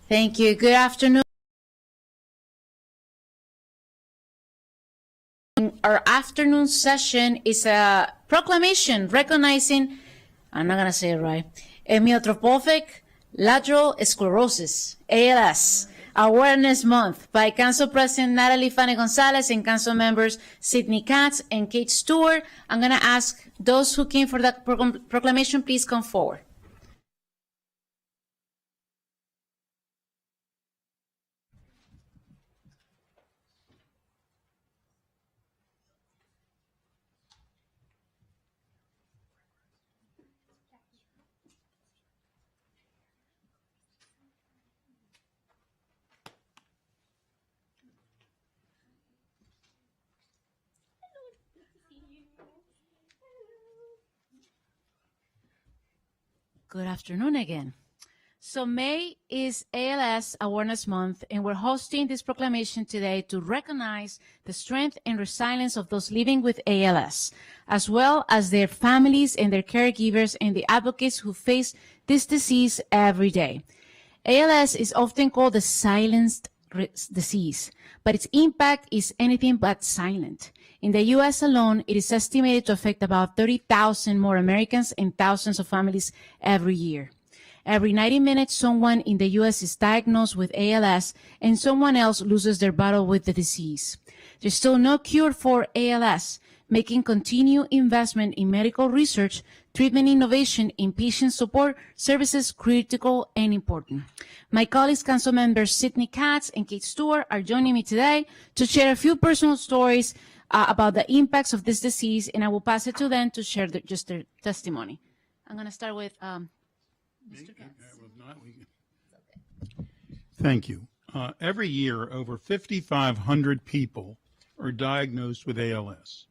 Thank you. Good afternoon. Our afternoon session is a proclamation recognizing, I'm not going to say it right, amyotrophic lateral sclerosis, ALS, Awareness Month by Council President Natalie Fane Gonzalez and Council members Sidney Katz and Kate Stewart. I'm going to ask those who came for that proclamation, please come forward. Good afternoon again. So May is ALS Awareness Month, and we're hosting this proclamation today to recognize the strength and resilience of those living with ALS, as well as their families and their caregivers and the advocates who face this disease every day. ALS is often called the silent disease, but its impact is anything but silent. In the U.S. alone, it is estimated to affect about 30,000 more Americans and thousands of families every year. Every 90 minutes, someone in the U.S. is diagnosed with ALS and someone else loses their battle with the disease. There's still no cure for ALS, making continued investment in medical research, treatment innovation, and patient support services critical and important. My colleagues, Council members Sidney Katz and Kate Stewart, are joining me today to share a few personal stories about the impacts of this disease, and I will pass it to them to share just their testimony. I'm going to start with Mr. Katz. Thank you. Every year, over 5,500 people are diagnosed with ALS.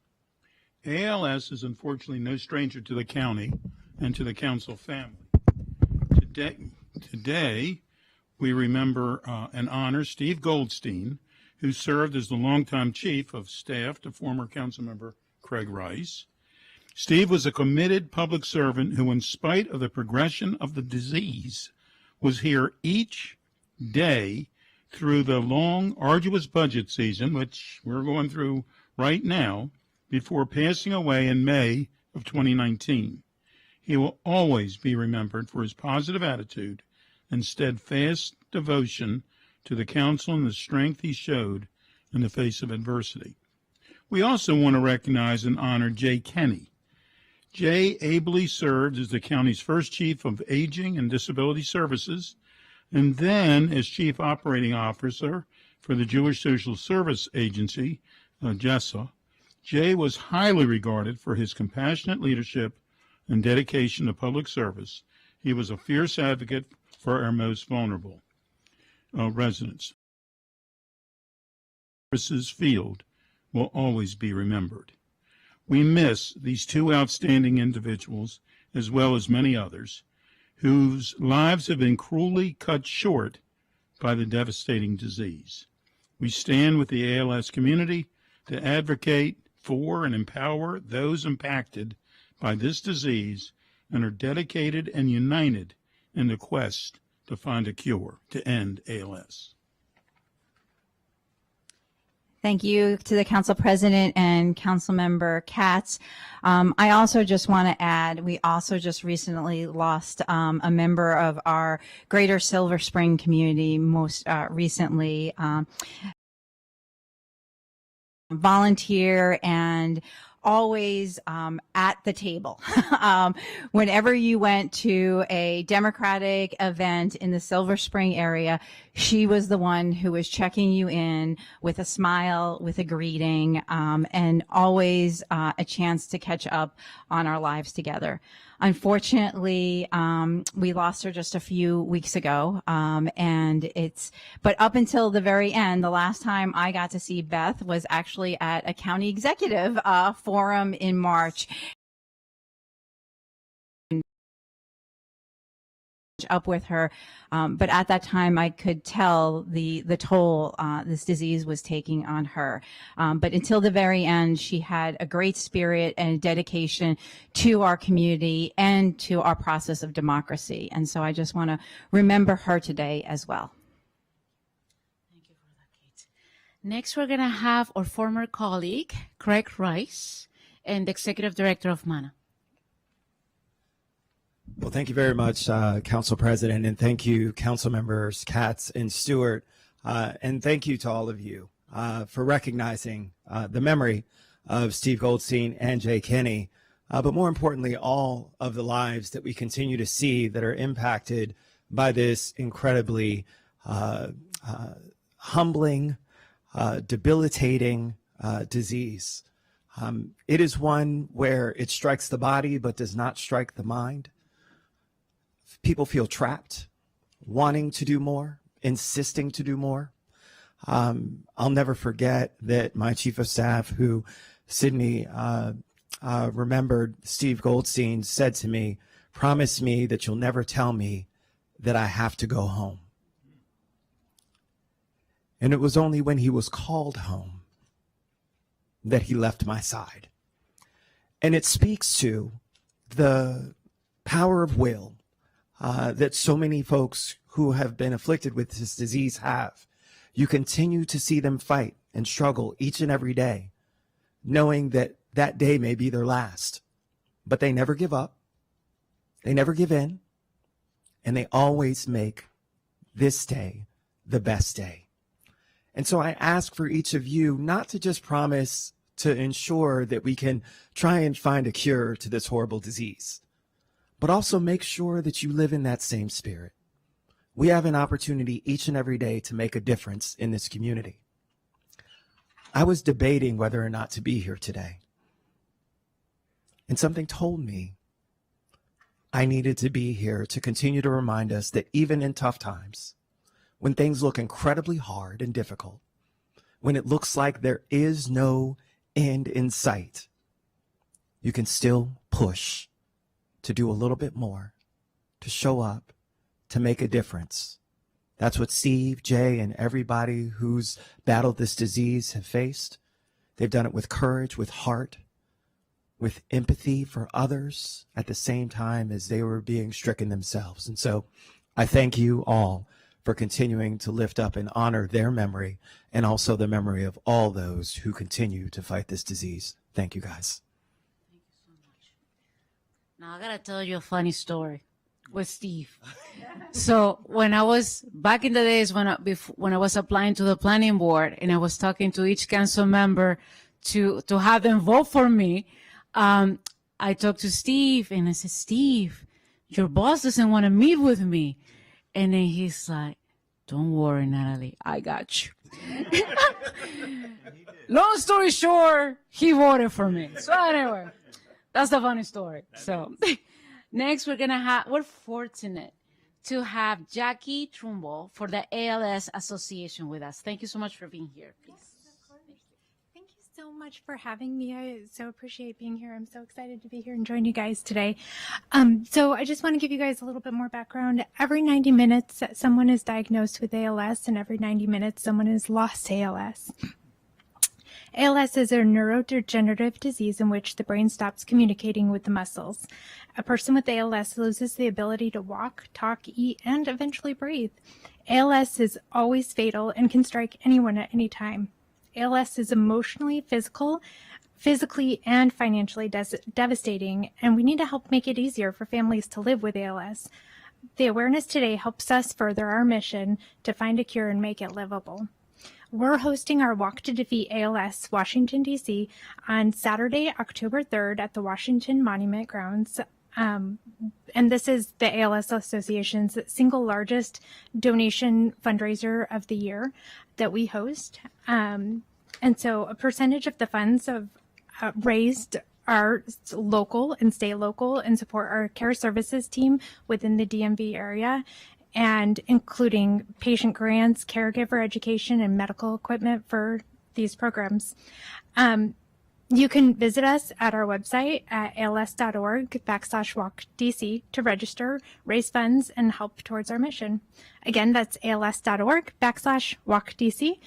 ALS is unfortunately no stranger to the county and to the council family. Today we remember and honor Steve Goldstein, who served as the longtime chief of staff to former councilmember Craig Rice. Steve was a committed public servant who, in spite of the progression of the disease, was here each day through the long, arduous budget season, which we're going through right now, before passing away in May of 2019. He will always be remembered for his positive attitude and steadfast devotion to the council and the strength he showed in the face of adversity. We also want to recognize and honor Jay Kenny. Jay ably served as the county's first chief of aging and disability services, and then as chief operating officer for the Jewish Social Service Agency, JESA. Jay was highly regarded for his compassionate leadership and dedication to public service. He was a fierce advocate for our most vulnerable residents. Services field will always be remembered. We miss these two outstanding individuals, as well as many others, whose lives have been cruelly cut short by the devastating disease. We stand with the ALS community to advocate for and empower those impacted by this disease and are dedicated and united in the quest to find a cure to end ALS. Thank you to the Council President and Council Member Katz. I also just want to add, we also just recently lost a member of our Greater Silver Spring community, most recently volunteer and always at the table. Whenever you went to a Democratic event in the Silver Spring area, she was the one who was checking you in with a smile, with a greeting, and always a chance to catch up on our lives together. Unfortunately, we lost her just a few weeks ago, but up until the very end, the last time I got to see Beth was actually at a county executive forum in March. Up with her, but at that time I could tell the toll this disease was taking on her. But until the very end, she had a great spirit and dedication to our community and to our process of democracy. And so I just want to remember her today as well. Next, we're going to have our former colleague, Craig Rice, and the Executive Director of MANA. Well, thank you very much, Council President, and thank you, Council Members Katz and Stewart, and thank you to all of you for recognizing the memory of Steve Goldstein and Jay Kinney, but more importantly, all of the lives that we continue to see that are impacted by this incredibly humbling, debilitating disease. It is one where it strikes the body but does not strike the mind. People feel trapped, wanting to do more, insisting to do more. I'll never forget that my chief of staff, who Sydney remembered Steve Goldstein, said to me, "Promise me that you'll never tell me that I have to go home." And it was only when he was called home that he left my side. And it speaks to the power of will that so many folks who have been afflicted with this disease have. You continue to see them fight and struggle each and every day, knowing that that day may be their last, but they never give up, they never give in, and they always make this day the best day. And so I ask for each of you not to just promise to ensure that we can try and find a cure to this horrible disease, but also make sure that you live in that same spirit. We have an opportunity each and every day to make a difference in this community. I was debating whether or not to be here today, and something told me I needed to be here to continue to remind us that even in tough times, when things look incredibly hard and difficult, when it looks like there is no end in sight, you can still push to do a little bit more, to show up, to make a difference. That's what Steve, Jay, and everybody who's battled this disease have faced. They've done it with courage, with heart, with empathy for others at the same time as they were being stricken themselves. And so I thank you all for continuing to lift up and honor their memory and also the memory of all those who continue to fight this disease. Thank you, guys. Now, I got to tell you a funny story with Steve. So when I was back in the days when I was applying to the planning board and I was talking to each council member to have them vote for me, I talked to Steve and I said, "Steve, your boss doesn't want to meet with me." And then he's like, "Don't worry, Natalie, I got you." Long story short, he voted for me. So anyway, that's the funny story. So next we're fortunate to have Jackie Trumbull for the ALS Association with us. Thank you so much for being here, please. Thank you so much for having me. I so appreciate being here. I'm so excited to be here and join you guys today. So I just want to give you guys a little bit more background. Every 90 minutes, someone is diagnosed with ALS, and every 90 minutes, someone has lost ALS. ALS is a neurodegenerative disease in which the brain stops communicating with the muscles. A person with ALS loses the ability to walk, talk, eat, and eventually breathe. ALS is always fatal and can strike anyone at any time. ALS is emotionally, physically, and financially devastating, and we need to help make it easier for families to live with ALS. The awareness today helps us further our mission to find a cure and make it livable. We're hosting our Walk to Defeat ALS, Washington, D.C. on Saturday, October 3rd at the Washington Monument Grounds. And this is the ALS Association's single largest donation fundraiser of the year that we host. And so a percentage of the funds raised are local and stay local and support our care services team within the DMV area, and including patient grants, caregiver education, and medical equipment for these programs. You can visit us at our website at als.org/walkdc to register, raise funds, and help towards our mission. Again, that's als.org/walkdc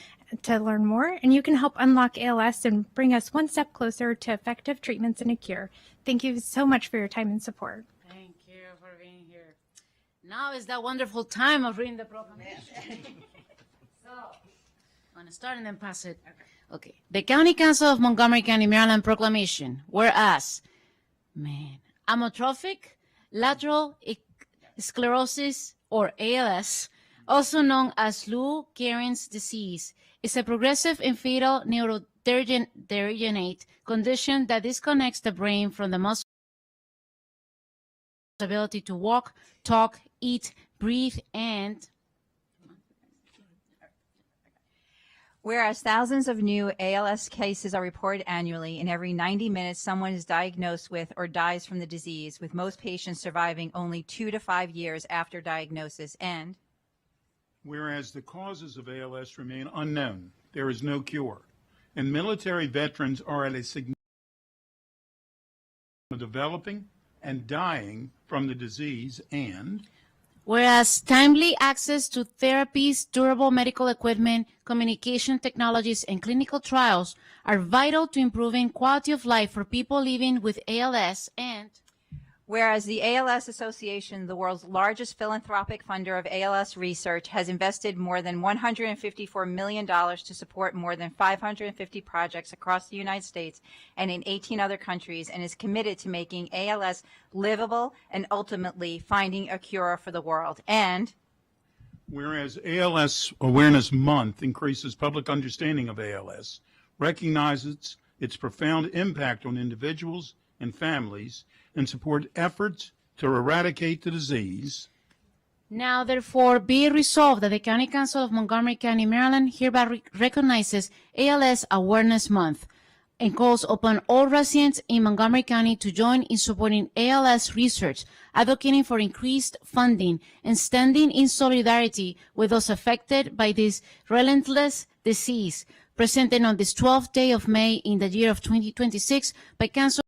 to learn more, and you can help unlock ALS and bring us one step closer to effective treatments and a cure. Thank you so much for your time and support. Thank you for being here. Now is that wonderful time of reading the proclamation. So, I'm going to start and then pass it. Okay. The County Council of Montgomery County, Maryland proclamation. Whereas, amyotrophic lateral sclerosis, or ALS, also known as Lou Gehrig's disease, is a progressive and fatal neurodegenerate condition that disconnects the brain from the muscle ability to walk, talk, eat, breathe, and Whereas thousands of new ALS cases are reported annually, and every 90 minutes someone is diagnosed with or dies from the disease, with most patients surviving only 2 to 5 years after diagnosis. And whereas the causes of ALS remain unknown, there is no cure, and military veterans are at a significant developing and dying from the disease. And whereas timely access to therapies, durable medical equipment, communication technologies, and clinical trials are vital to improving quality of life for people living with ALS. And whereas the ALS Association, the world's largest philanthropic funder of ALS research, has invested more than $154 million to support more than 550 projects across the United States and in 18 other countries, and is committed to making ALS livable and ultimately finding a cure for the world. And whereas ALS Awareness Month increases public understanding of ALS, recognizes its profound impact on individuals and families, and support efforts to eradicate the disease. now, therefore, be it resolved that the County Council of Montgomery County, Maryland hereby recognizes ALS Awareness Month and calls upon all residents in Montgomery County to join in supporting ALS research, advocating for increased funding, and standing in solidarity with those affected by this relentless disease, presented on this 12th day of May in the year of 2026 by Council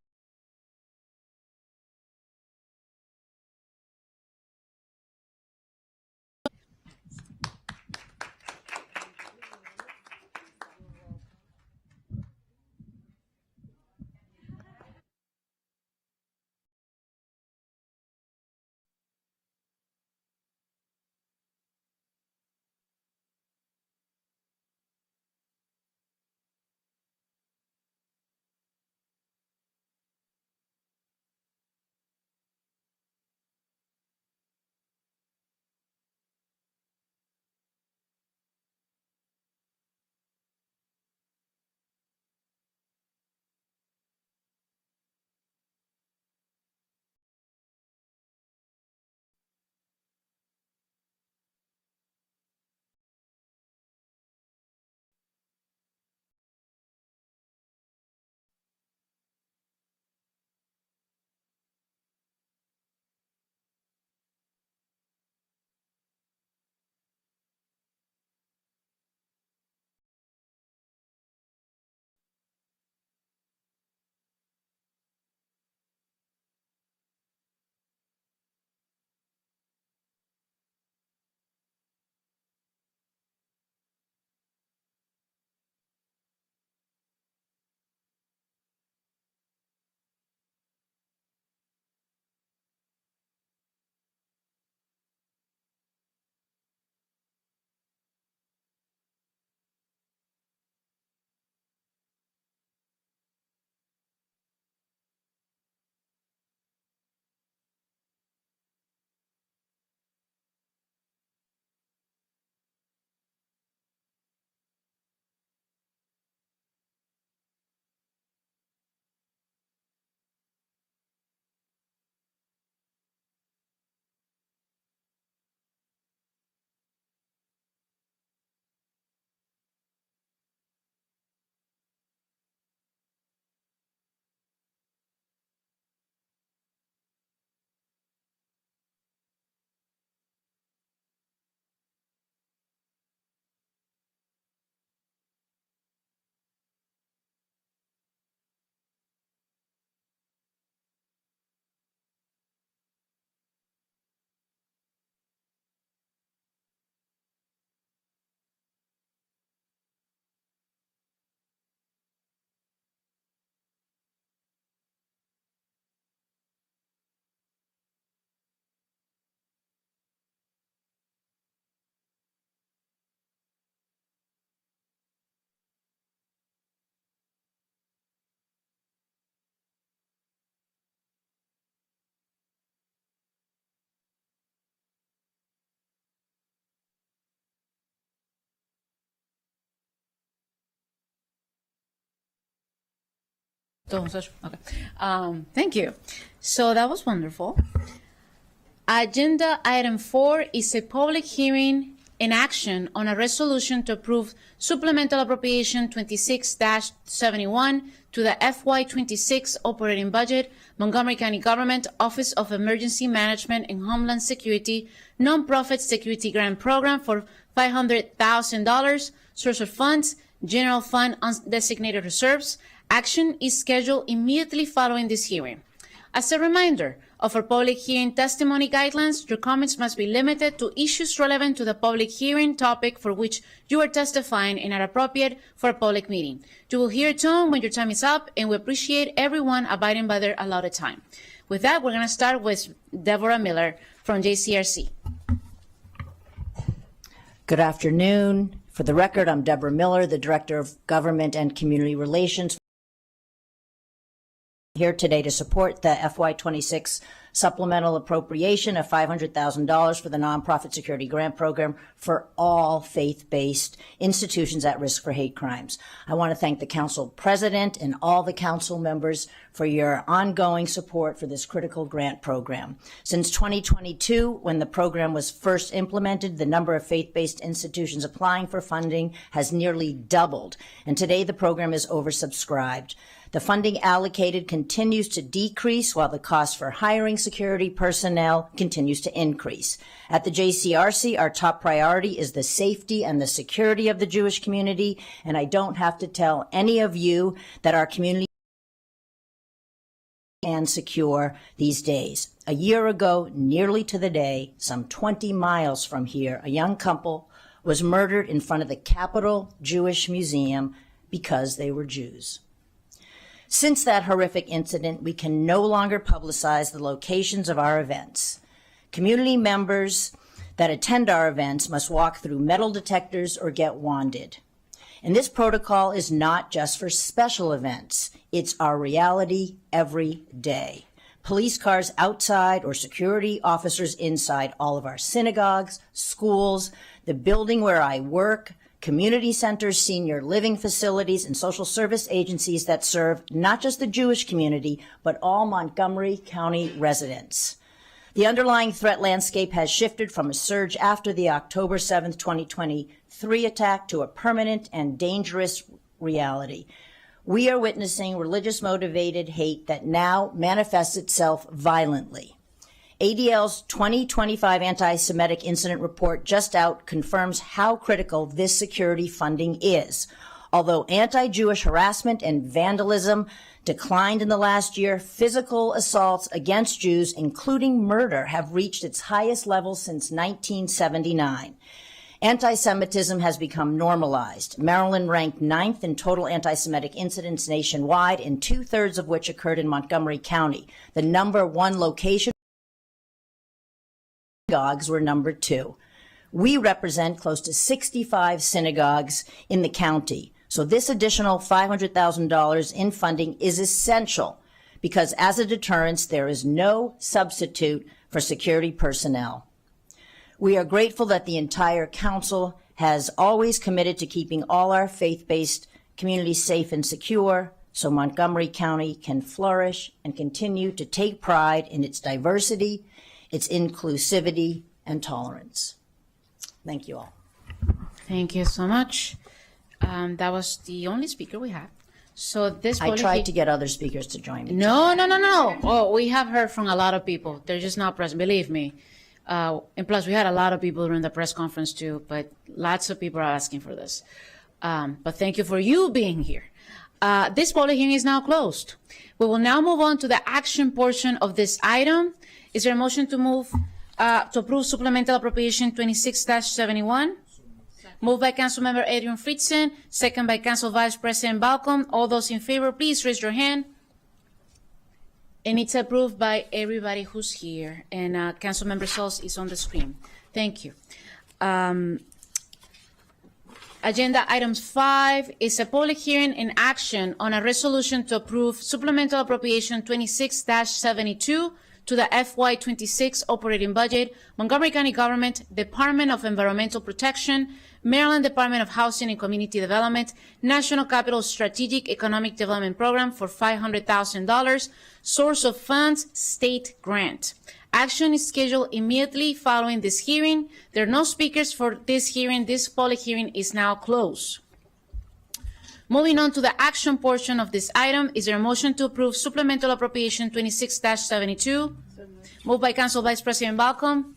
Okay. Thank you. So that was wonderful. Agenda item 4 is a public hearing in action on a resolution to approve supplemental appropriation 26-71 to the FY26 operating budget, Montgomery County Government Office of Emergency Management and Homeland Security Nonprofit Security Grant Program for $500,000. Source of funds, General Fund Undesignated Reserves. Action is scheduled immediately following this hearing. As a reminder of our public hearing testimony guidelines, your comments must be limited to issues relevant to the public hearing topic for which you are testifying and are appropriate for a public meeting. You will hear a tone when your time is up, and we appreciate everyone abiding by their allotted time. With that, we're going to start with Deborah Miller from JCRC. Good afternoon. For the record, I'm Deborah Miller, the Director of Government and Community Relations, here today to support the FY26 supplemental appropriation of $500,000 for the Nonprofit Security Grant Program for all faith-based institutions at risk for hate crimes. I want to thank the Council President and all the Council members for your ongoing support for this critical grant program. Since 2022, when the program was first implemented, the number of faith-based institutions applying for funding has nearly doubled, and today the program is oversubscribed. The funding allocated continues to decrease while the cost for hiring security personnel continues to increase. At the JCRC, our top priority is the safety and the security of the Jewish community, and I don't have to tell any of you that our community and secure these days. A year ago, nearly to the day, some 20 miles from here, a young couple was murdered in front of the Capitol Jewish Museum because they were Jews. Since that horrific incident, we can no longer publicize the locations of our events. Community members that attend our events must walk through metal detectors or get wanded. And this protocol is not just for special events. It's our reality every day. Police cars outside or security officers inside all of our synagogues, schools, the building where I work, community centers, senior living facilities, and social service agencies that serve not just the Jewish community, but all Montgomery County residents. The underlying threat landscape has shifted from a surge after the October 7th, 2023 attack to a permanent and dangerous reality. We are witnessing religious-motivated hate that now manifests itself violently. ADL's 2025 Anti-Semitic Incident Report just out confirms how critical this security funding is. Although anti-Jewish harassment and vandalism declined in the last year, physical assaults against Jews, including murder, have reached its highest level since 1979. Anti-Semitism has become normalized. Maryland ranked 9th in total anti-Semitic incidents nationwide, and 2/3 of which occurred in Montgomery County. The number one location synagogues were number 2. We represent close to 65 synagogues in the county. So this additional $500,000 in funding is essential because as a deterrence, there is no substitute for security personnel. We are grateful that the entire council has always committed to keeping all our faith-based communities safe and secure so Montgomery County can flourish and continue to take pride in its diversity, its inclusivity, and tolerance. Thank you all. Thank you so much. That was the only speaker we have. So this I tried to get other speakers to join me. No. Oh, we have heard from a lot of people. They're just not present, believe me. And plus, we had a lot of people during the press conference too, but lots of people are asking for this. But thank you for you being here. This public hearing is now closed. We will now move on to the action portion of this item. Is there a motion to move to approve supplemental appropriation 26-71? Moved by Councilmember Adrian Friedson, second by Council Vice President Balcom. All those in favor, please raise your hand. And it's approved by everybody who's here. And Councilmember Sauls is on the screen. Thank you. Agenda item 5 is a public hearing in action on a resolution to approve supplemental appropriation 26-72 to the FY26 operating budget, Montgomery County Government, Department of Environmental Protection, Maryland Department of Housing and Community Development, National Capital Strategic Economic Development Program for $500,000, source of funds, state grant. Action is scheduled immediately following this hearing. There are no speakers for this hearing. This public hearing is now closed. Moving on to the action portion of this item, is there a motion to approve supplemental appropriation 26-72? Moved by Council Vice President Balcom,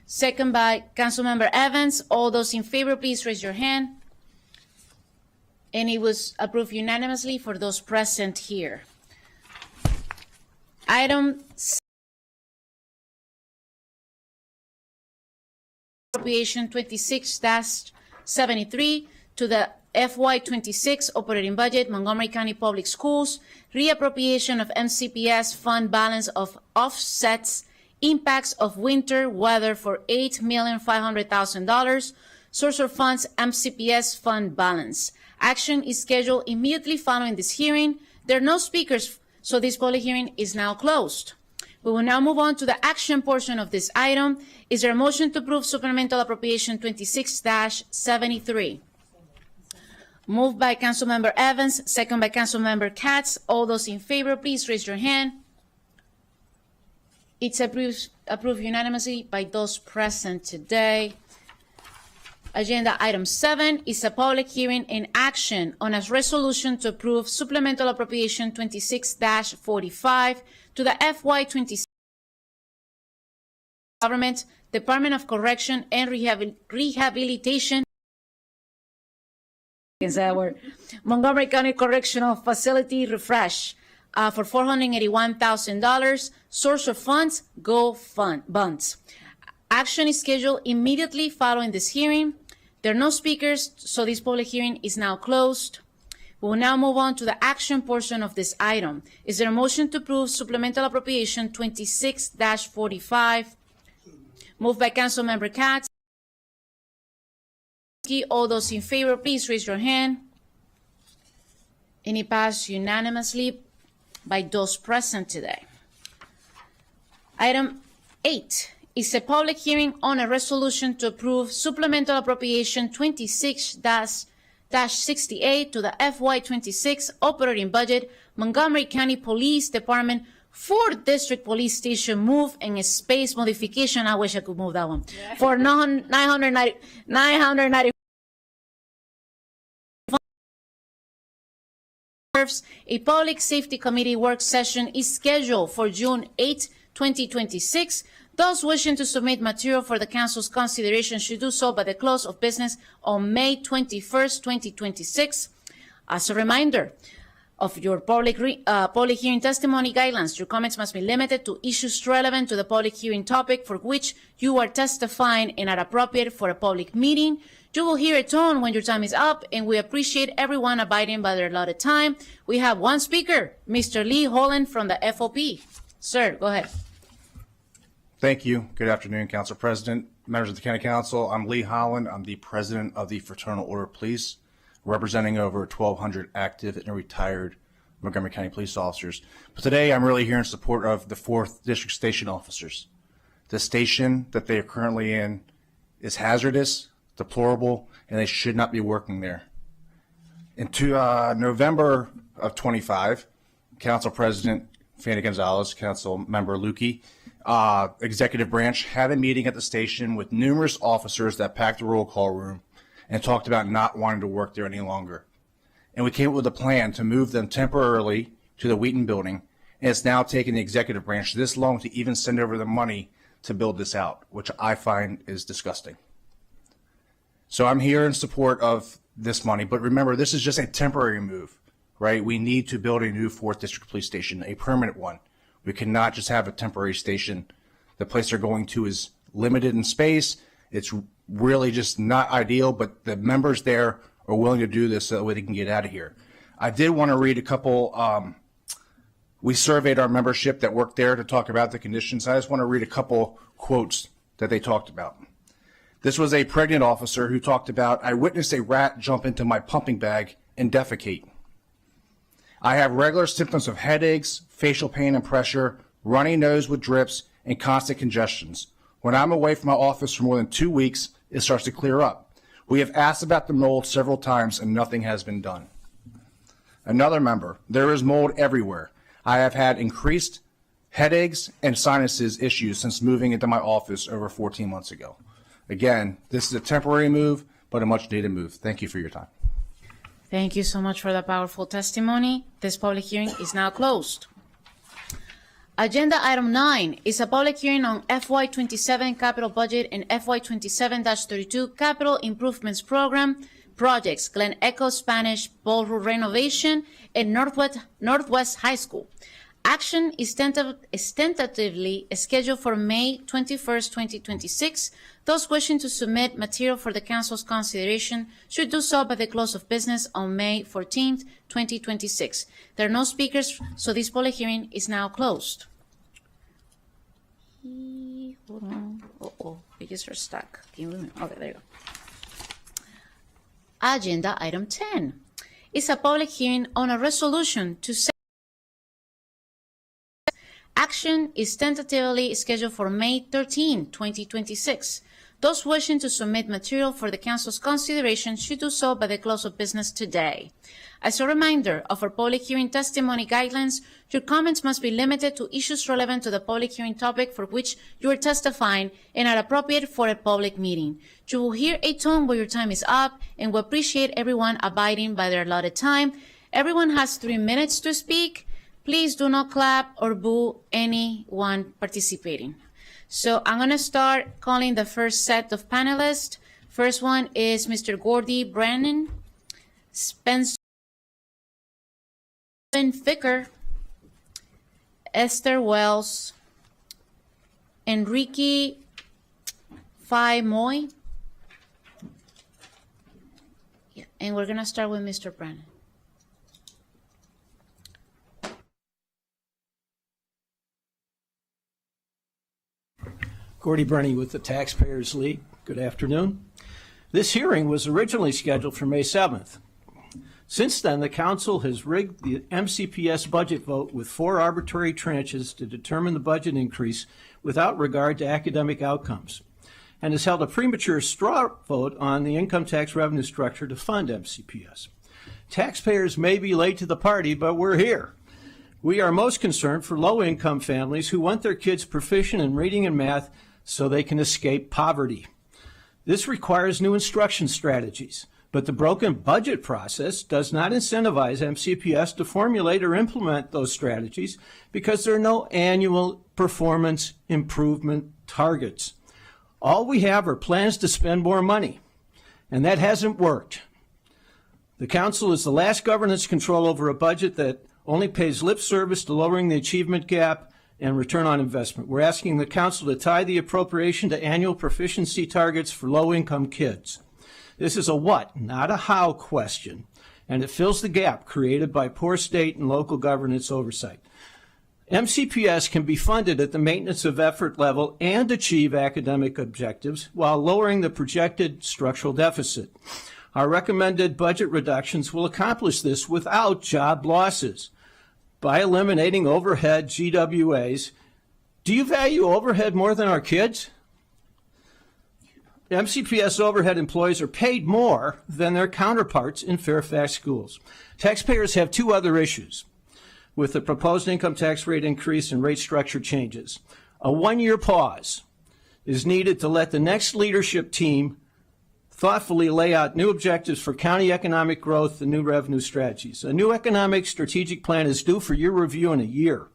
second by Councilmember Evans. All those in favor, please raise your hand. And it was approved unanimously for those present here. Item appropriation 26-73 to the FY26 operating budget, Montgomery County Public Schools, reappropriation of MCPS fund balance of offsets impacts of winter weather for $8,500,000, source of funds MCPS fund balance. Action is scheduled immediately following this hearing. There are no speakers, so this public hearing is now closed. We will now move on to the action portion of this item. Is there a motion to approve supplemental appropriation 26-73? Moved by Councilmember Evans, second by Councilmember Katz. All those in favor, please raise your hand. It's approved unanimously by those present today. Agenda item 7 is a public hearing in action on a resolution to approve supplemental appropriation 26-45 to the FY26 Government, Department of Correction and Rehabilitation, Montgomery County Correctional Facility refresh for $481,000. Source of funds, bonds. Action is scheduled immediately following this hearing. There are no speakers, so this public hearing is now closed. We will now move on to the action portion of this item. Is there a motion to approve supplemental appropriation 26-45? Moved by Councilmember Katz. All those in favor, please raise your hand. And it passed unanimously by those present today. Item 8 is a public hearing on a resolution to approve supplemental appropriation 26-68 to the FY26 operating budget, Montgomery County Police Department 4th District Police Station move and a space modification. I wish I could move that one. Yeah. For 990. A public safety committee work session is scheduled for June 8, 2026. Those wishing to submit material for the council's consideration should do so by the close of business on May 21st, 2026. As a reminder of your public hearing testimony guidelines, your comments must be limited to issues relevant to the public hearing topic for which you are testifying and are appropriate for a public meeting. You will hear a tone when your time is up, and we appreciate everyone abiding by their allotted time. We have one speaker, Mr. Lee Holland from the FOP. Sir, go ahead. Thank you. Good afternoon, Council President, members of the County Council. I'm Lee Holland. I'm the president of the Fraternal Order of Police, representing over 1,200 active and retired Montgomery County police officers. But today I'm really here in support of the 4th District Station officers. The station that they are currently in is hazardous, deplorable, and they should not be working there. Into November of 25, Council President Fanny Gonzalez, Council Member Lukey, Executive Branch had a meeting at the station with numerous officers that packed the roll call room and talked about not wanting to work there any longer. And we came up with a plan to move them temporarily to the Wheaton building, and it's now taken the Executive Branch this long to even send over the money to build this out, which I find is disgusting. So I'm here in support of this money, but remember, this is just a temporary move, right? We need to build a new 4th District Police Station, a permanent one. We cannot just have a temporary station. The place they're going to is limited in space. It's really just not ideal, but the members there are willing to do this so that way they can get out of here. I did want to read a couple, we surveyed our membership that worked there to talk about the conditions. I just want to read a couple quotes that they talked about. This was a pregnant officer who talked about, I witnessed a rat jump into my pumping bag and defecate. I have regular symptoms of headaches, facial pain and pressure, runny nose with drips, and constant congestions. When I'm away from my office for more than 2 weeks, it starts to clear up. We have asked about the mold several times and nothing has been done. Another member, there is mold everywhere. I have had increased headaches and sinuses issues since moving into my office over 14 months ago. Again, this is a temporary move, but a much needed move. Thank you for your time. Thank you so much for the powerful testimony. This public hearing is now closed. Agenda item 9 is a public hearing on FY27 capital budget and FY27-32 capital improvements program projects, Glen Echo Spanish Ballroom renovation and Northwest High School. Action is tentatively scheduled for May 21st, 2026. Those wishing to submit material for the Council's consideration should do so by the close of business on May 14th, 2026. There are no speakers, so this public hearing is now closed. Hold on. Pages are stuck. Okay, there you go. Agenda item 10 is a public hearing on a resolution to set. Action is tentatively scheduled for May 13, 2026. Those wishing to submit material for the Council's consideration should do so by the close of business today. As a reminder of our public hearing testimony guidelines, your comments must be limited to issues relevant to the public hearing topic for which you are testifying and are appropriate for a public meeting. You will hear a tone where your time is up, and we appreciate everyone abiding by their allotted time. Everyone has 3 minutes to speak. Please do not clap or boo anyone participating. So I'm going to start calling the first set of panelists. First one is Mr. Gordy Brennan, Spencer Ficker, Esther Wells, Enrique Fai Moy. Yeah, and we're going to start with Mr. Brennan. Gordy Brennan with the Taxpayers League. Good afternoon. This hearing was originally scheduled for May 7th. Since then, the Council has rigged the MCPS budget vote with 4 arbitrary tranches to determine the budget increase without regard to academic outcomes, and has held a premature straw vote on the income tax revenue structure to fund MCPS. Taxpayers may be late to the party, but we're here. We are most concerned for low-income families who want their kids proficient in reading and math so they can escape poverty. This requires new instruction strategies, but the broken budget process does not incentivize MCPS to formulate or implement those strategies because there are no annual performance improvement targets. All we have are plans to spend more money, and that hasn't worked. The Council is the last governance control over a budget that only pays lip service to lowering the achievement gap and return on investment. We're asking the Council to tie the appropriation to annual proficiency targets for low-income kids. This is a what, not a how question, and it fills the gap created by poor state and local governance oversight. MCPS can be funded at the maintenance of effort level and achieve academic objectives while lowering the projected structural deficit. Our recommended budget reductions will accomplish this without job losses. By eliminating overhead GWAs, do you value overhead more than our kids? MCPS overhead employees are paid more than their counterparts in Fairfax schools. Taxpayers have 2 other issues with the proposed income tax rate increase and rate structure changes. A 1-year pause is needed to let the next leadership team thoughtfully lay out new objectives for county economic growth and new revenue strategies. A new economic strategic plan is due for your review in a year.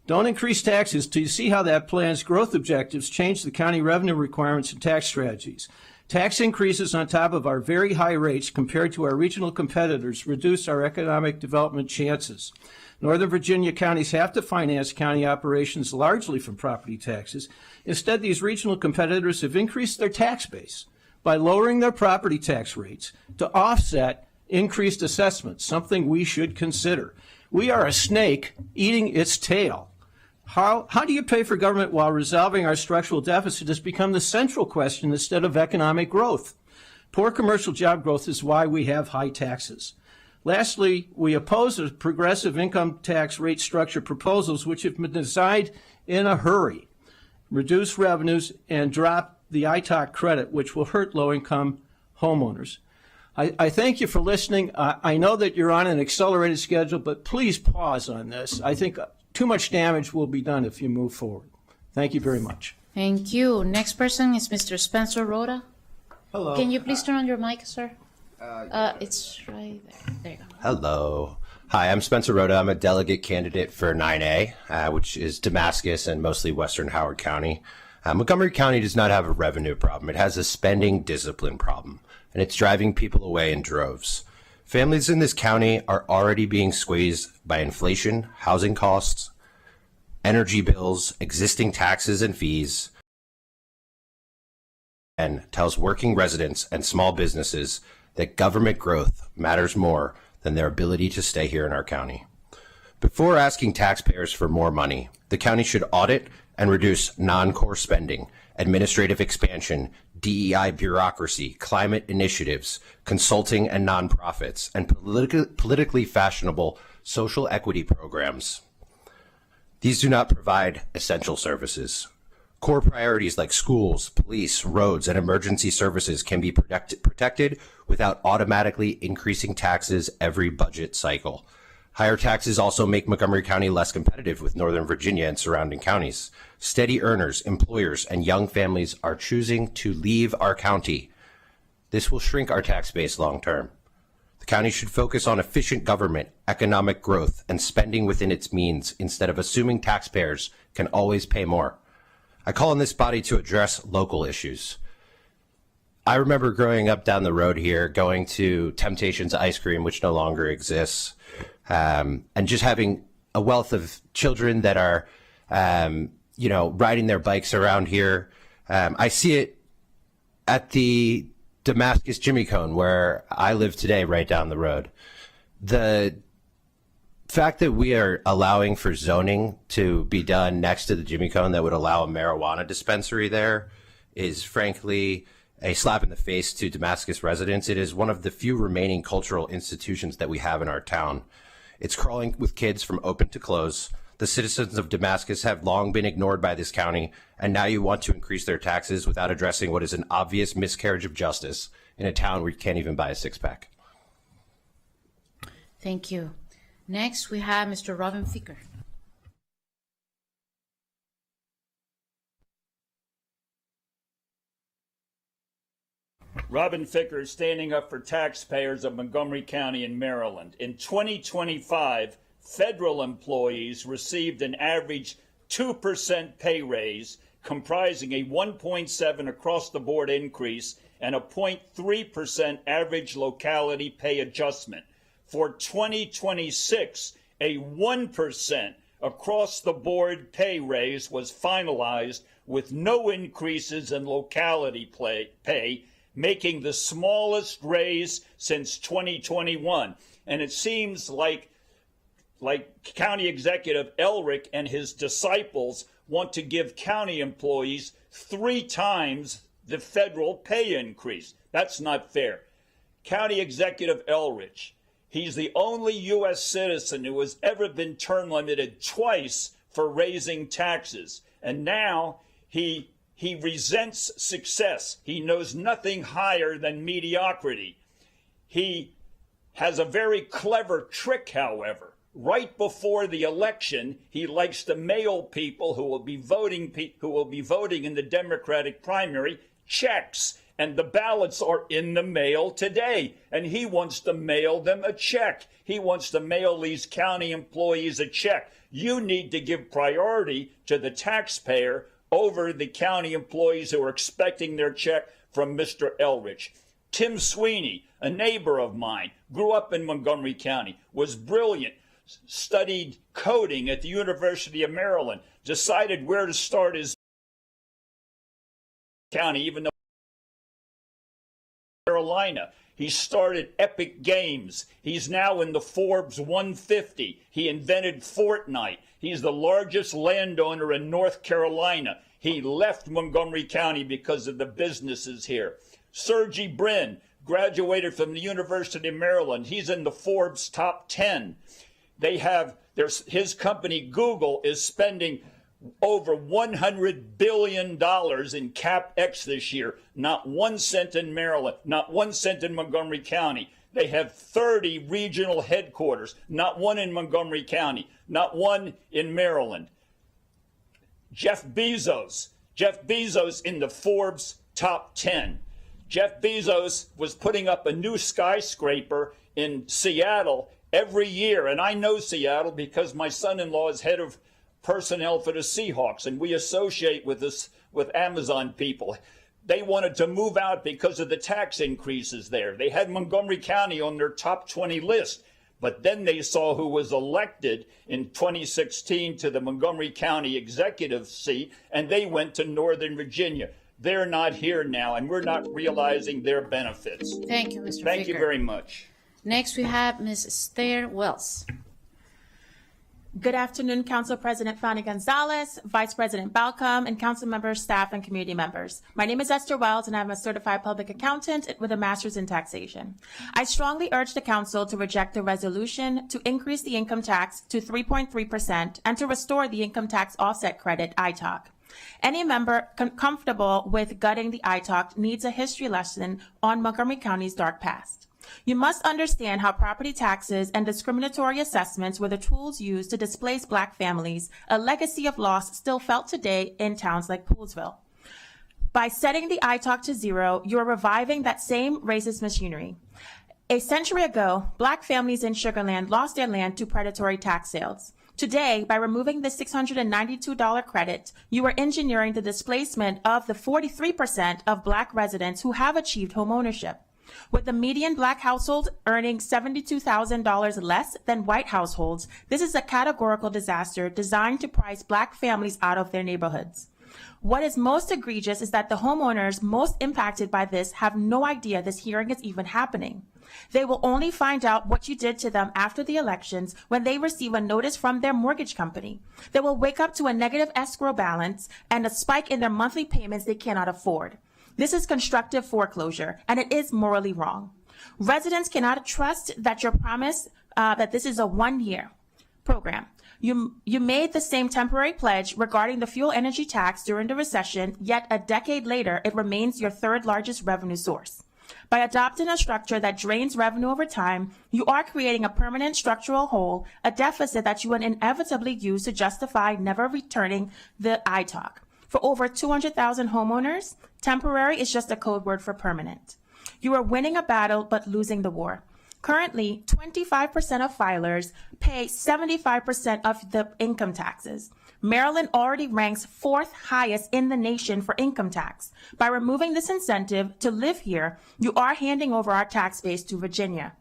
Don't increase taxes till you see how that plan's growth objectives change the county revenue requirements and tax strategies. Tax increases on top of our very high rates compared to our regional competitors reduce our economic development chances. Northern Virginia counties have to finance county operations largely from property taxes. Instead, these regional competitors have increased their tax base by lowering their property tax rates to offset increased assessments, something we should consider. We are a snake eating its tail. How do you pay for government while resolving our structural deficit has become the central question instead of economic growth. Poor commercial job growth is why we have high taxes. Lastly, we oppose the progressive income tax rate structure proposals which have been designed in a hurry, reduce revenues, and drop the ITOC credit, which will hurt low-income homeowners. I thank you for listening. I know that you're on an accelerated schedule, but please pause on this. I think too much damage will be done if you move forward. Thank you very much. Thank you. Next person is Mr. Spencer Rhoda. Hello. Can you please turn on your mic, sir? It's right there. There you go. Hello. Hi, I'm Spencer Rhoda. I'm a delegate candidate for 9A, which is Damascus and mostly Western Howard County. Montgomery County does not have a revenue problem. It has a spending discipline problem, and it's driving people away in droves. Families in this county are already being squeezed by inflation, housing costs, energy bills, existing taxes and fees, and tells working residents and small businesses that government growth matters more than their ability to stay here in our county. Before asking taxpayers for more money, the county should audit and reduce non-core spending, administrative expansion, DEI bureaucracy, climate initiatives, consulting and nonprofits, and politically fashionable social equity programs. These do not provide essential services. Core priorities like schools, police, roads, and emergency services can be protected without automatically increasing taxes every budget cycle. Higher taxes also make Montgomery County less competitive with Northern Virginia and surrounding counties. Steady earners, employers, and young families are choosing to leave our county. This will shrink our tax base long term. The county should focus on efficient government, economic growth, and spending within its means instead of assuming taxpayers can always pay more. I call on this body to address local issues. I remember growing up down the road here, going to Temptations Ice Cream, which no longer exists, and just having a wealth of children that are, riding their bikes around here. I see it at the Damascus Jimmy Cone, where I live today, right down the road. The fact that we are allowing for zoning to be done next to the Jimmy Cone that would allow a marijuana dispensary there is frankly a slap in the face to Damascus residents. It is one of the few remaining cultural institutions that we have in our town. It's crawling with kids from open to close. The citizens of Damascus have long been ignored by this county, and now you want to increase their taxes without addressing what is an obvious miscarriage of justice in a town where you can't even buy a six-pack. Thank you. Next, we have Mr. Robin Ficker. Robin Ficker, standing up for taxpayers of Montgomery County in Maryland. In 2025, federal employees received an average 2% pay raise, comprising a 1.7 across-the-board increase and a 0.3% average locality pay adjustment. For 2026, a 1% across-the-board pay raise was finalized with no increases in locality pay, making the smallest raise since 2021. And it seems like County Executive Elric and his disciples want to give county employees 3 times the federal pay increase. That's not fair. County Executive Elric, he's the only U.S. citizen who has ever been term limited twice for raising taxes. And now he resents success. He knows nothing higher than mediocrity. He has a very clever trick, however. Right before the election, he likes to mail people who will be voting in the Democratic primary checks. And the ballots are in the mail today. And he wants to mail them a check. He wants to mail these county employees a check. You need to give priority to the taxpayer over the county employees who are expecting their check from Mr. Elrich. Tim Sweeney, a neighbor of mine, grew up in Montgomery County, was brilliant, studied coding at the University of Maryland, decided where to start his county, even though Carolina. He started Epic Games. He's now in the Forbes 150. He invented Fortnite. He's the largest landowner in North Carolina. He left Montgomery County because of the businesses here. Sergey Brin, graduated from the University of Maryland. He's in the Forbes top 10. His company, Google, is spending over $100 billion in CapEx this year. Not 1 cent in Maryland, not 1 cent in Montgomery County. They have 30 regional headquarters, not one in Montgomery County, not one in Maryland. Jeff Bezos in the Forbes top 10. Jeff Bezos was putting up a new skyscraper in Seattle every year. And I know Seattle because my son-in-law is head of personnel for the Seahawks, and we associate with Amazon people. They wanted to move out because of the tax increases there. They had Montgomery County on their top 20 list, but then they saw who was elected in 2016 to the Montgomery County executive seat, and they went to Northern Virginia. They're not here now, and we're not realizing their benefits. Thank you, Mr. Thank you Ficker. very much. Next, we have Ms. Esther Wells. Good afternoon, Council President Fanny Gonzalez, Vice President Balcom, and council members, staff, and community members. My name is Esther Wells, and I'm a certified public accountant with a master's in taxation. I strongly urge the council to reject the resolution to increase the income tax to 3.3% and to restore the income tax offset credit, ITOC. Any member comfortable with gutting the ITOC needs a history lesson on Montgomery County's dark past. You must understand how property taxes and discriminatory assessments were the tools used to displace Black families, a legacy of loss still felt today in towns like Poolesville. By setting the ITOC to zero, you are reviving that same racist machinery. A century ago, Black families in Sugar Land lost their land to predatory tax sales. Today, by removing the $692 credit, you are engineering the displacement of the 43% of Black residents who have achieved home ownership. With the median Black household earning $72,000 less than white households, this is a categorical disaster designed to price Black families out of their neighborhoods. What is most egregious is that the homeowners most impacted by this have no idea this hearing is even happening. They will only find out what you did to them after the elections when they receive a notice from their mortgage company. They will wake up to a negative escrow balance and a spike in their monthly payments they cannot afford. This is constructive foreclosure, and it is morally wrong. Residents cannot trust that your promise that this is a one-year program. You made the same temporary pledge regarding the fuel energy tax during the recession, yet a decade later, it remains your third largest revenue source. By adopting a structure that drains revenue over time, you are creating a permanent structural hole, a deficit that you will inevitably use to justify never returning the ITOC. For over 200,000 homeowners, temporary is just a code word for permanent. You are winning a battle but losing the war. Currently, 25% of filers pay 75% of the income taxes. Maryland already ranks 4th highest in the nation for income tax. By removing this incentive to live here, you are handing over our tax base to Virginia.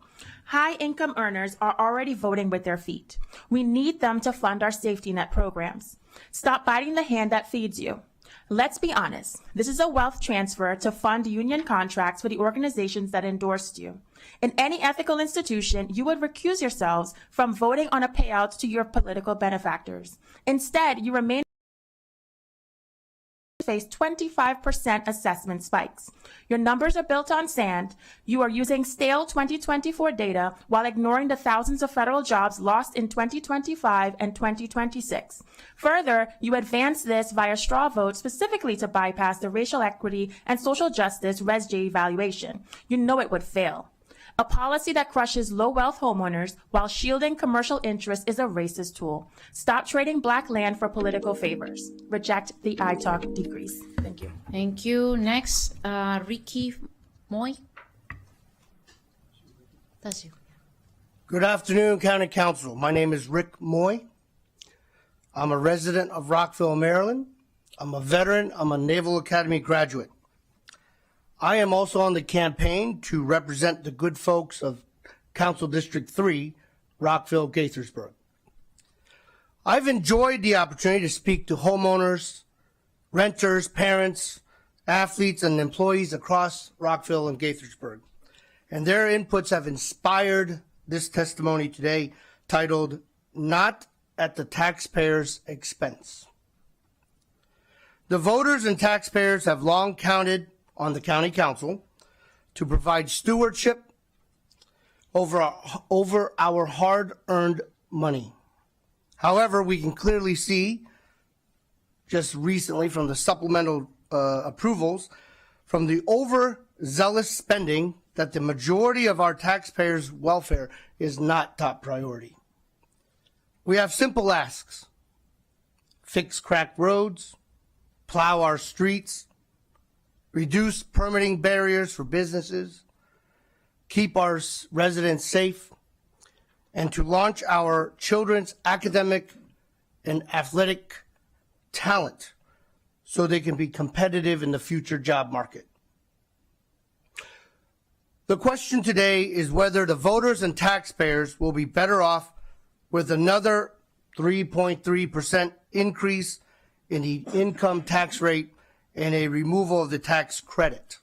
High-income earners are already voting with their feet. We need them to fund our safety net programs. Stop biting the hand that feeds you. Let's be honest. This is a wealth transfer to fund union contracts for the organizations that endorsed you. In any ethical institution, you would recuse yourselves from voting on a payout to your political benefactors. Instead, you remain face 25% assessment spikes. Your numbers are built on sand. You are using stale 2024 data while ignoring the thousands of federal jobs lost in 2025 and 2026. Further, you advance this via straw vote specifically to bypass the racial equity and social justice Res J evaluation. You know it would fail. A policy that crushes low-wealth homeowners while shielding commercial interests is a racist tool. Stop trading Black land for political favors. Reject the ITOC decrease. Thank you. Thank you. Next, Ricky Moy. That's you. Good afternoon, County Council. My name is Rick Moy. I'm a resident of Rockville, Maryland. I'm a veteran. I'm a Naval Academy graduate. I am also on the campaign to represent the good folks of Council District 3, Rockville, Gaithersburg. I've enjoyed the opportunity to speak to homeowners, renters, parents, athletes, and employees across Rockville and Gaithersburg. And their inputs have inspired this testimony today titled, Not at the Taxpayer's Expense. The voters and taxpayers have long counted on the County Council to provide stewardship over our hard-earned money. However, we can clearly see just recently from the supplemental approvals from the overzealous spending that the majority of our taxpayers' welfare is not top priority. We have simple asks: fix cracked roads, plow our streets, reduce permitting barriers for businesses, keep our residents safe, and to launch our children's academic and athletic talent so they can be competitive in the future job market. The question today is whether the voters and taxpayers will be better off with another 3.3% increase in the income tax rate and a removal of the tax credit.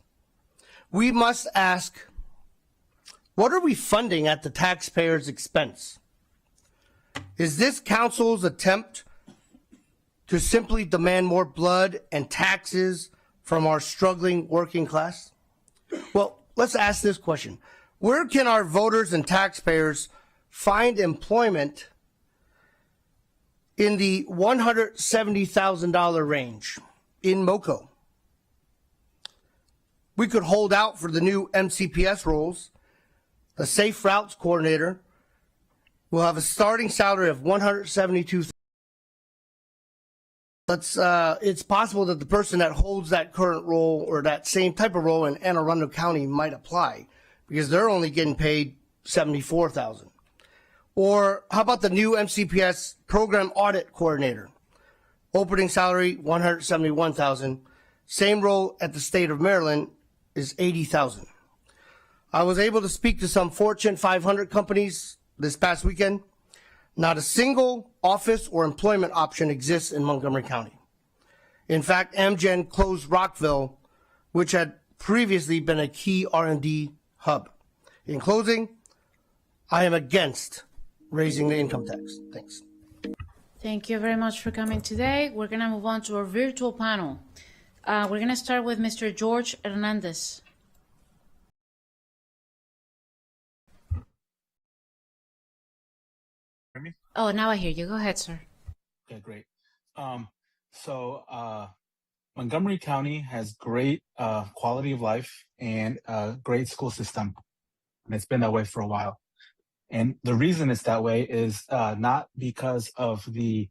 We must ask, what are we funding at the taxpayer's expense? Is this council's attempt to simply demand more blood and taxes from our struggling working class? Well, let's ask this question. Where can our voters and taxpayers find employment in the $170,000 range in MoCo? We could hold out for the new MCPS roles. The Safe Routes Coordinator will have a starting salary of $172,000. It's possible that the person that holds that current role or that same type of role in Anne Arundel County might apply because they're only getting paid $74,000. Or how about the new MCPS Program Audit Coordinator? Opening salary $171,000. Same role at the state of Maryland is $80,000. I was able to speak to some Fortune 500 companies this past weekend. Not a single office or employment option exists in Montgomery County. In fact, Amgen closed Rockville, which had previously been a key R&D hub. In closing, I am against raising the income tax. Thanks. Thank you very much for coming today. We're going to move on to our virtual panel. We're going to start with Mr. George Hernandez. Hear me? Oh, now I hear you. Go ahead, sir. Okay, great. Montgomery County has great quality of life and a great school system, and it's been that way for a while. And the reason it's that way is not because of the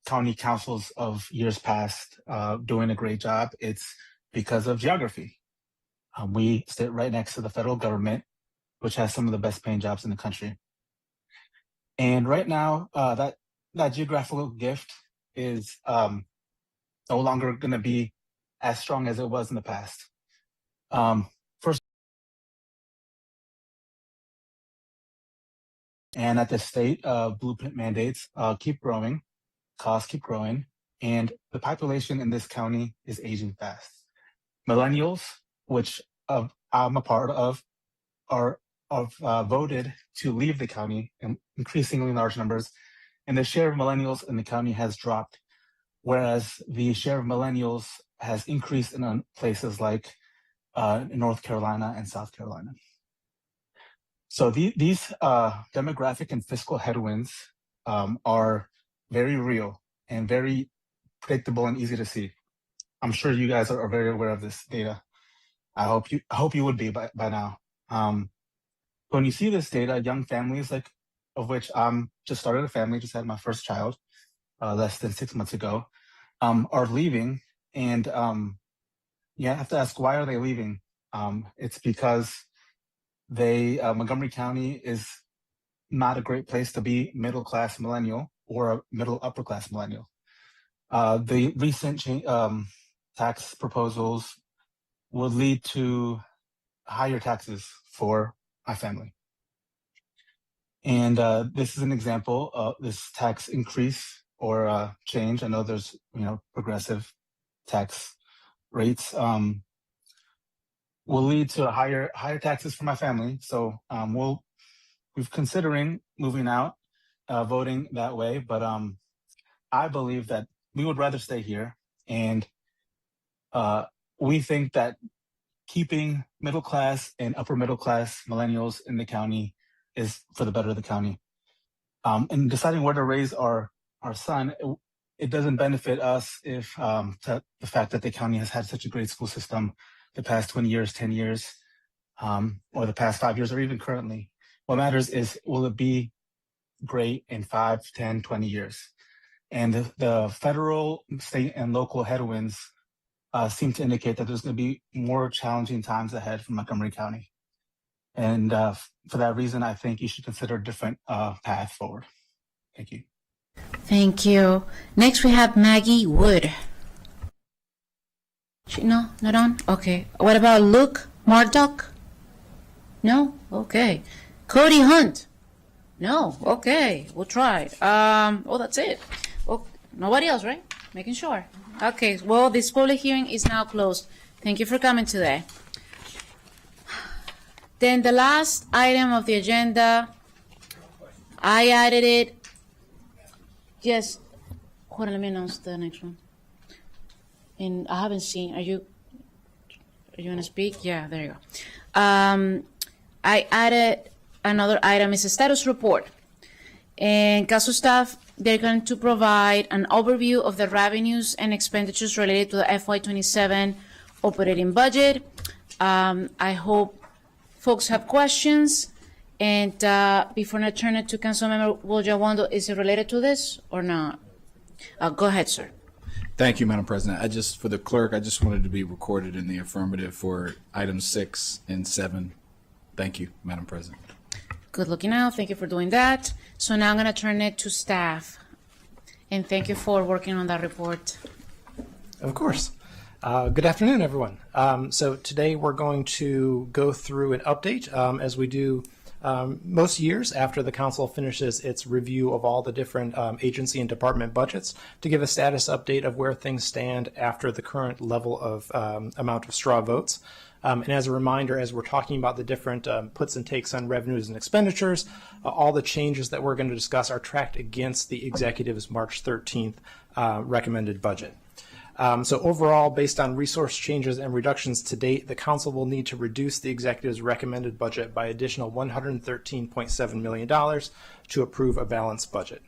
county councils of years past doing a great job. It's because of geography. We sit right next to the federal government, which has some of the best paying jobs in the country. And right now, that geographical gift is no longer going to be as strong as it was in the past. First, and at the state, blueprint mandates keep growing, costs keep growing, and the population in this county is aging fast. Millennials, which I'm a part of, are voted to leave the county in increasingly large numbers, and the share of millennials in the county has dropped, whereas the share of millennials has increased in places like North Carolina and South Carolina. So these demographic and fiscal headwinds are very real and very predictable and easy to see. I'm sure you guys are very aware of this data. I hope you would be by now. When you see this data, young families, like of which just started a family, just had my first child less than 6 months ago, are leaving, and you have to ask, why are they leaving? It's because Montgomery County is not a great place to be middle class millennial or a middle upper class millennial. The recent tax proposals would lead to higher taxes for my family. And this is an example of this tax increase or change. I know there's progressive tax rates will lead to higher taxes for my family. So we're considering moving out, voting that way. But I believe that we would rather stay here, and we think that keeping middle class and upper middle class millennials in the county is for the better of the county. In deciding where to raise our son, it doesn't benefit us if the fact that the county has had such a great school system the past 20 years, 10 years, or the past 5 years, or even currently. What matters is, will it be great in 5, 10, 20 years? And the federal, state, and local headwinds seem to indicate that there's going to be more challenging times ahead for Montgomery County. And for that reason, I think you should consider a different path forward. Thank you. Thank you. Next, we have Maggie Wood. No, not on? Okay. What about Luke Murdoch? No? Okay. Cody Hunt? No? Okay. We'll try. Oh, that's it. Oh, nobody else, right? Making sure. Okay. Well, this public hearing is now closed. Thank you for coming today. Then the last item of the agenda, I added it. Yes. Hold on, let me announce the next one. And I haven't seen, are you going to speak? Yeah, there you go. I added another item, is a status report. And council staff, they're going to provide an overview of the revenues and expenditures related to the FY27 operating budget. I hope folks have questions. And before I turn it to Councilmember Woljawando, is it related to this or not? Go ahead, sir. Thank you, Madam President. For the clerk, I just wanted to be recorded in the affirmative for items 6 and 7. Thank you, Madam President. Good looking out. Thank you for doing that. So now I'm going to turn it to staff. And thank you for working on that report. Of course. Good afternoon, everyone. So today we're going to go through an update as we do most years after the council finishes its review of all the different agency and department budgets to give a status update of where things stand after the current level of amount of straw votes. And as a reminder, as we're talking about the different puts and takes on revenues and expenditures, all the changes that we're going to discuss are tracked against the executive's March 13th recommended budget. So overall, based on resource changes and reductions to date, the council will need to reduce the executive's recommended budget by additional $113.7 million to approve a balanced budget.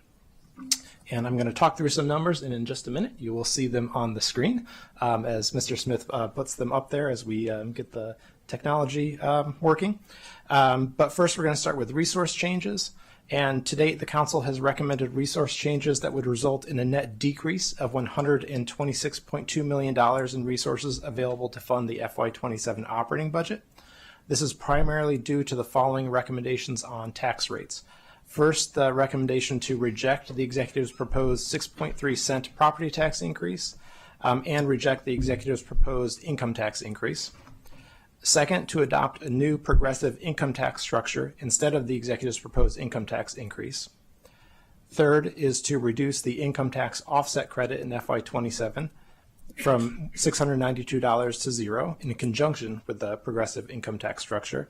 And I'm going to talk through some numbers, and in just a minute, you will see them on the screen as Mr. Smith puts them up there as we get the technology working. But first, we're going to start with resource changes. And to date, the council has recommended resource changes that would result in a net decrease of $126.2 million in resources available to fund the FY27 operating budget. This is primarily due to the following recommendations on tax rates. First, the recommendation to reject the executive's proposed 6.3 cent property tax increase and reject the executive's proposed income tax increase. Second, to adopt a new progressive income tax structure instead of the executive's proposed income tax increase. Third is to reduce the income tax offset credit in FY27 from $692 to $0 in conjunction with the progressive income tax structure.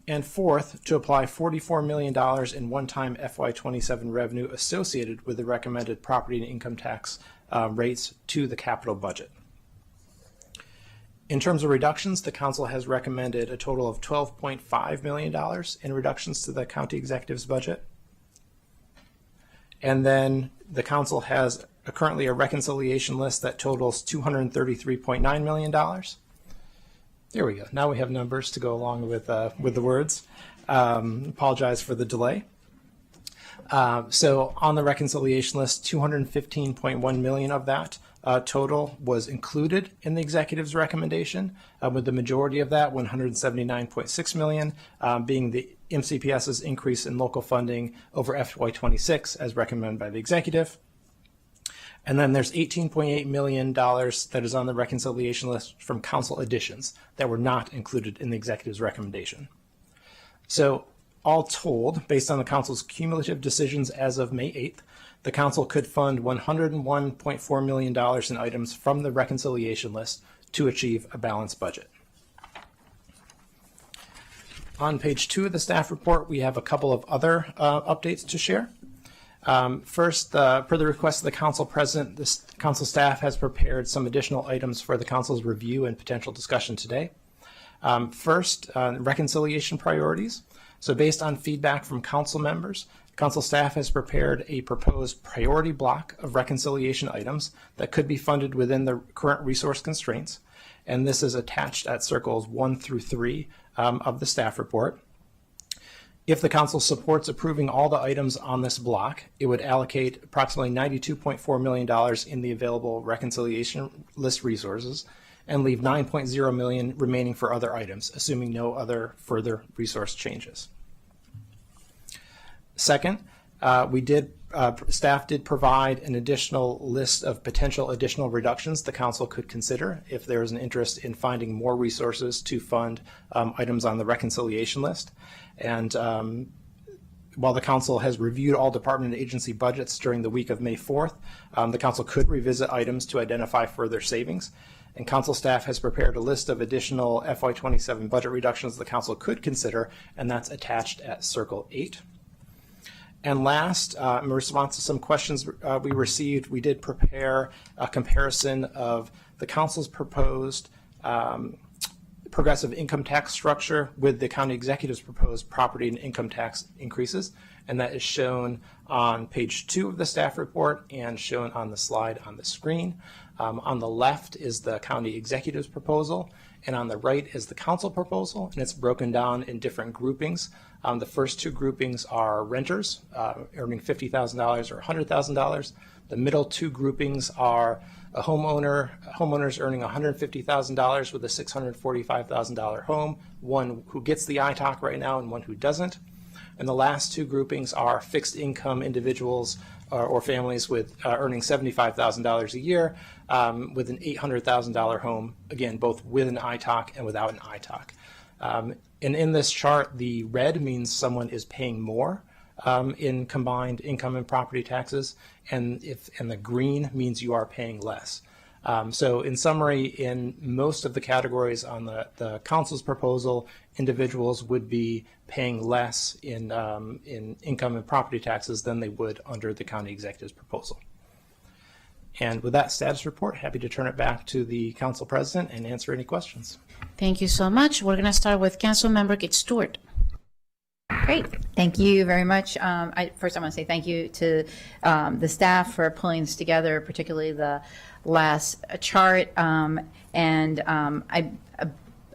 And fourth, to apply $44 million in one-time FY27 revenue associated with the recommended property and income tax rates to the capital budget. In terms of reductions, the council has recommended a total of $12.5 million in reductions to the county executive's budget. And then the council has currently a reconciliation list that totals $233.9 million. There we go. Now we have numbers to go along with the words. Apologize for the delay. So on the reconciliation list, $215.1 million of that total was included in the executive's recommendation, with the majority of that, $179.6 million, being the MCPS's increase in local funding over FY26 as recommended by the executive. And then there's $18.8 million that is on the reconciliation list from council additions that were not included in the executive's recommendation. So all told, based on the council's cumulative decisions as of May 8th, the council could fund $101.4 million in items from the reconciliation list to achieve a balanced budget. On page 2 of the staff report, we have a couple of other updates to share. First, per the request of the council president, this council staff has prepared some additional items for the council's review and potential discussion today. First, reconciliation priorities. So based on feedback from council members, council staff has prepared a proposed priority block of reconciliation items that could be funded within the current resource constraints. And this is attached at circles 1 through 3 of the staff report. If the council supports approving all the items on this block, it would allocate approximately $92.4 million in the available reconciliation list resources and leave $9.0 million remaining for other items, assuming no other further resource changes. Second, staff did provide an additional list of potential additional reductions the council could consider if there is an interest in finding more resources to fund items on the reconciliation list. And while the council has reviewed all department and agency budgets during the week of May 4th, the council could revisit items to identify further savings. And council staff has prepared a list of additional FY27 budget reductions the council could consider, and that's attached at Circle 8. And last, in response to some questions we received, we did prepare a comparison of the council's proposed progressive income tax structure with the county executive's proposed property and income tax increases. And that is shown on page 2 of the staff report and shown on the slide on the screen. On the left is the county executive's proposal, and on the right is the council proposal, and it's broken down in different groupings. The first 2 groupings are renters earning $50,000 or $100,000. The middle 2 groupings are a homeowners earning $150,000 with a $645,000 home, one who gets the ITOC right now and one who doesn't. And the last 2 groupings are fixed income individuals or families with earning $75,000 a year with an $800,000 home, again, both with an ITOC and without an ITOC. And in this chart, the red means someone is paying more in combined income and property taxes, and the green means you are paying less. So in summary, in most of the categories on the council's proposal, individuals would be paying less in income and property taxes than they would under the county executive's proposal. And with that status report, happy to turn it back to the council president and answer any questions. Thank you so much. We're going to start with Council Member Kate Stewart. Great. Thank you very much. First, I want to say thank you to the staff for pulling this together, particularly the last chart. I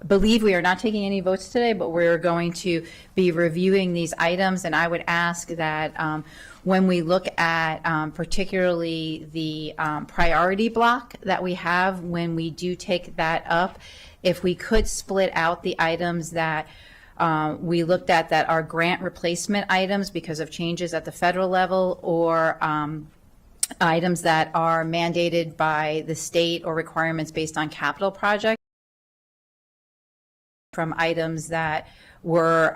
believe we are not taking any votes today, but we're going to be reviewing these items. And I would ask that when we look at particularly the priority block that we have, when we do take that up, if we could split out the items that we looked at that are grant replacement items because of changes at the federal level, or items that are mandated by the state or requirements based on capital projects, from items that were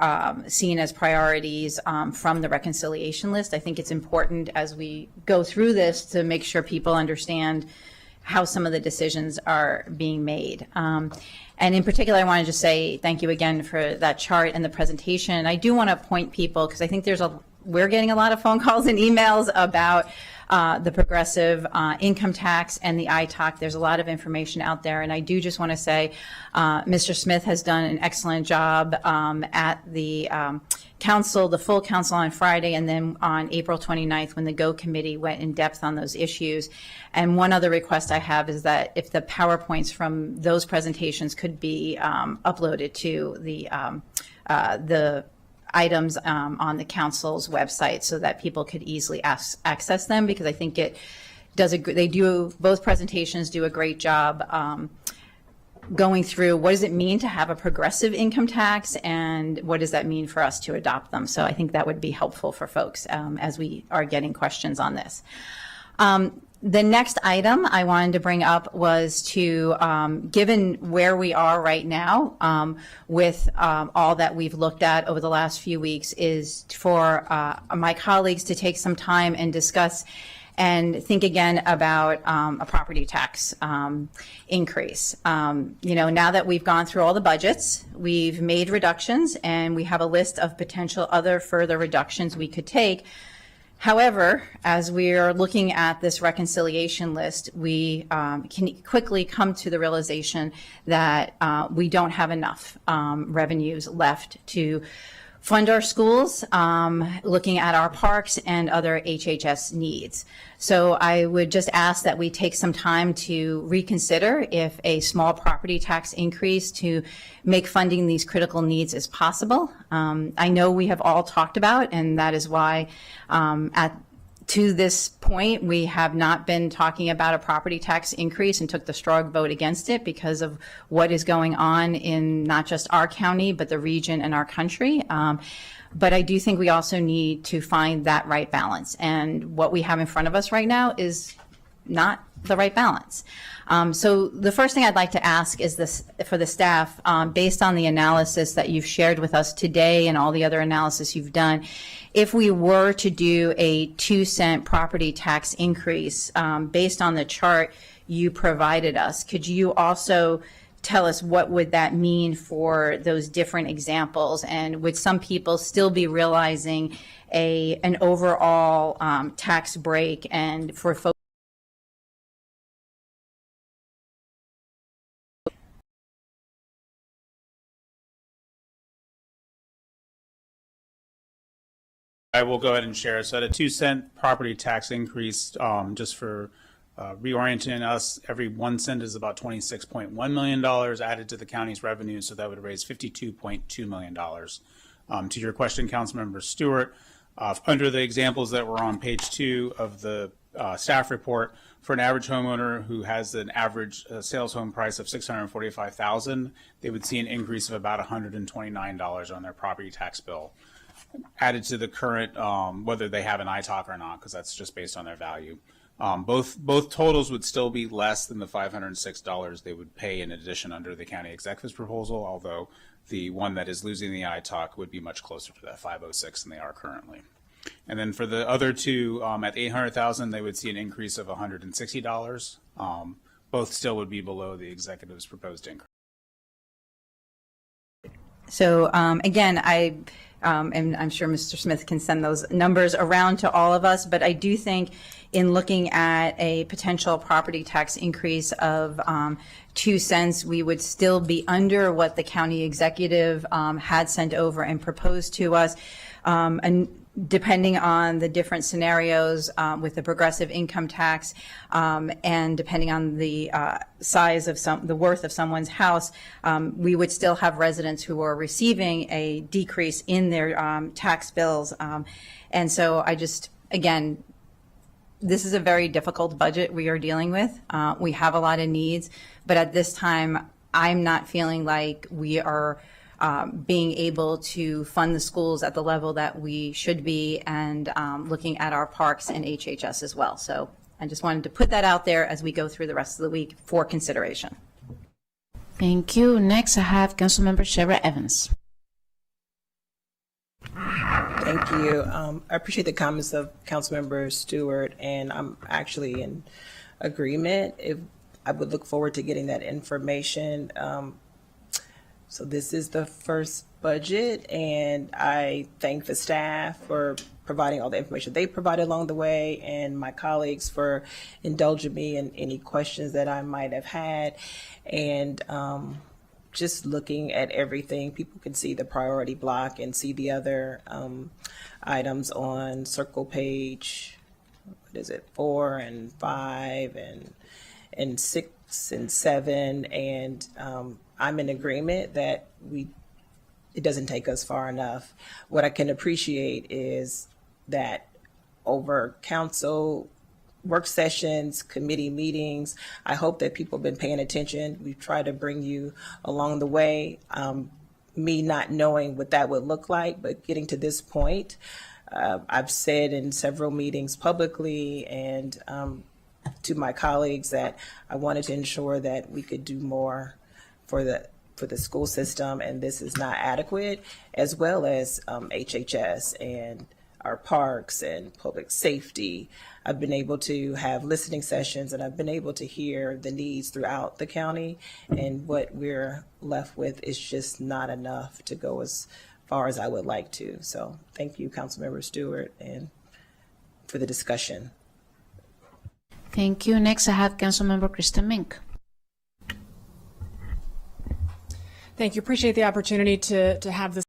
seen as priorities from the reconciliation list. I think it's important as we go through this to make sure people understand how some of the decisions are being made. And in particular, I want to just say thank you again for that chart and the presentation. I do want to point people, because I think we're getting a lot of phone calls and emails about the progressive income tax and the ITOC. There's a lot of information out there, and I do just want to say Mr. Smith has done an excellent job at the council, the full council on Friday, and then on April 29th when the GO committee went in depth on those issues. And one other request I have is that if the PowerPoints from those presentations could be uploaded to the items on the council's website so that people could easily access them, because I think both presentations do a great job going through what does it mean to have a progressive income tax and what does that mean for us to adopt them. So I think that would be helpful for folks as we are getting questions on this. The next item I wanted to bring up was to, given where we are right now with all that we've looked at over the last few weeks, is for my colleagues to take some time and discuss and think again about a property tax increase. Now that we've gone through all the budgets, we've made reductions, and we have a list of potential other further reductions we could take. However, as we are looking at this reconciliation list, we can quickly come to the realization that we don't have enough revenues left to fund our schools, looking at our parks and other HHS needs. So I would just ask that we take some time to reconsider if a small property tax increase to make funding these critical needs is possible. I know we have all talked about, and that is why to this point, we have not been talking about a property tax increase and took the strong vote against it because of what is going on in not just our county, but the region and our country. But I do think we also need to find that right balance. And what we have in front of us right now is not the right balance. So the first thing I'd like to ask is this for the staff, based on the analysis that you've shared with us today and all the other analysis you've done, if we were to do a 2-cent property tax increase based on the chart you provided us, could you also tell us what would that mean for those different examples? And would some people still be realizing an overall tax break, and for folks I will go ahead and share. So at a 2-cent property tax increase, just for reorienting us, every 1 cent is about $26.1 million added to the county's revenue, so that would raise $52.2 million. To your question, Councilmember Stewart, under the examples that were on page 2 of the staff report, for an average homeowner who has an average sales home price of $645,000, they would see an increase of about $129 on their property tax bill, added to the current, whether they have an ITOC or not, because that's just based on their value. Both totals would still be less than the $506 they would pay in addition under the county executive's proposal, although the one that is losing the ITOC would be much closer to that 506 than they are currently. And then for the other two, at $800,000, they would see an increase of $160. Both still would be below the executive's proposed increase. So again, and I'm sure Mr. Smith can send those numbers around to all of us, but I do think in looking at a potential property tax increase of 2 cents, we would still be under what the county executive had sent over and proposed to us. And depending on the different scenarios with the progressive income tax and depending on the size of the worth of someone's house, we would still have residents who are receiving a decrease in their tax bills. And so I just, again, this is a very difficult budget we are dealing with. We have a lot of needs, but at this time, I'm not feeling like we are being able to fund the schools at the level that we should be, and looking at our parks and HHS as well. So I just wanted to put that out there as we go through the rest of the week for consideration. Thank you. Next, I have Councilmember Shara Evans. Thank you. I appreciate the comments of Councilmember Stewart, and I'm actually in agreement. I would look forward to getting that information. So this is the first budget, and I thank the staff for providing all the information they provided along the way, and my colleagues for indulging me in any questions that I might have had. And just looking at everything, people can see the priority block and see the other items on circle page, what is it, 4 and 5 and 6 and 7, and I'm in agreement that it doesn't take us far enough. What I can appreciate is that over council work sessions, committee meetings, I hope that people have been paying attention. We've tried to bring you along the way. Me not knowing what that would look like, but getting to this point, I've said in several meetings publicly and to my colleagues that I wanted to ensure that we could do more for the school system, and this is not adequate, as well as HHS and our parks and public safety. I've been able to have listening sessions, and I've been able to hear the needs throughout the county, and what we're left with is just not enough to go as far as I would like to. So thank you, Councilmember Stewart, and for the discussion. Thank you. Next, I have Councilmember Kristen Mink. Thank you. Appreciate the opportunity to have this.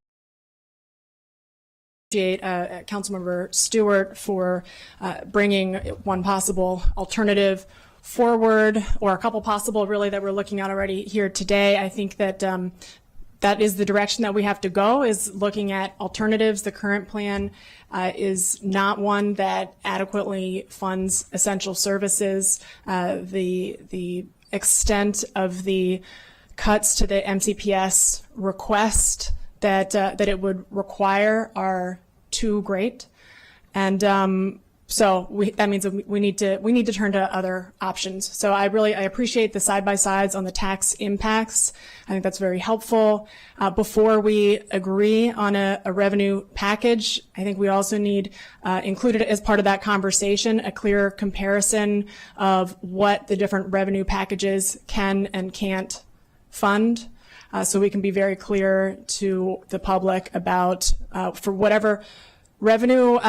Appreciate Councilmember Stewart for bringing one possible alternative forward, or a couple possible really that we're looking at already here today. I think that that is the direction that we have to go, is looking at alternatives. The current plan is not one that adequately funds essential services. The extent of the cuts to the MCPS request that it would require are too great, and so that means that we need to turn to other options. So I appreciate the side by sides on the tax impacts. I think that's very helpful. Before we agree on a revenue package, I think we also need included as part of that conversation a clear comparison of what the different revenue packages can and can't fund, so we can be very clear to the public about for whatever revenue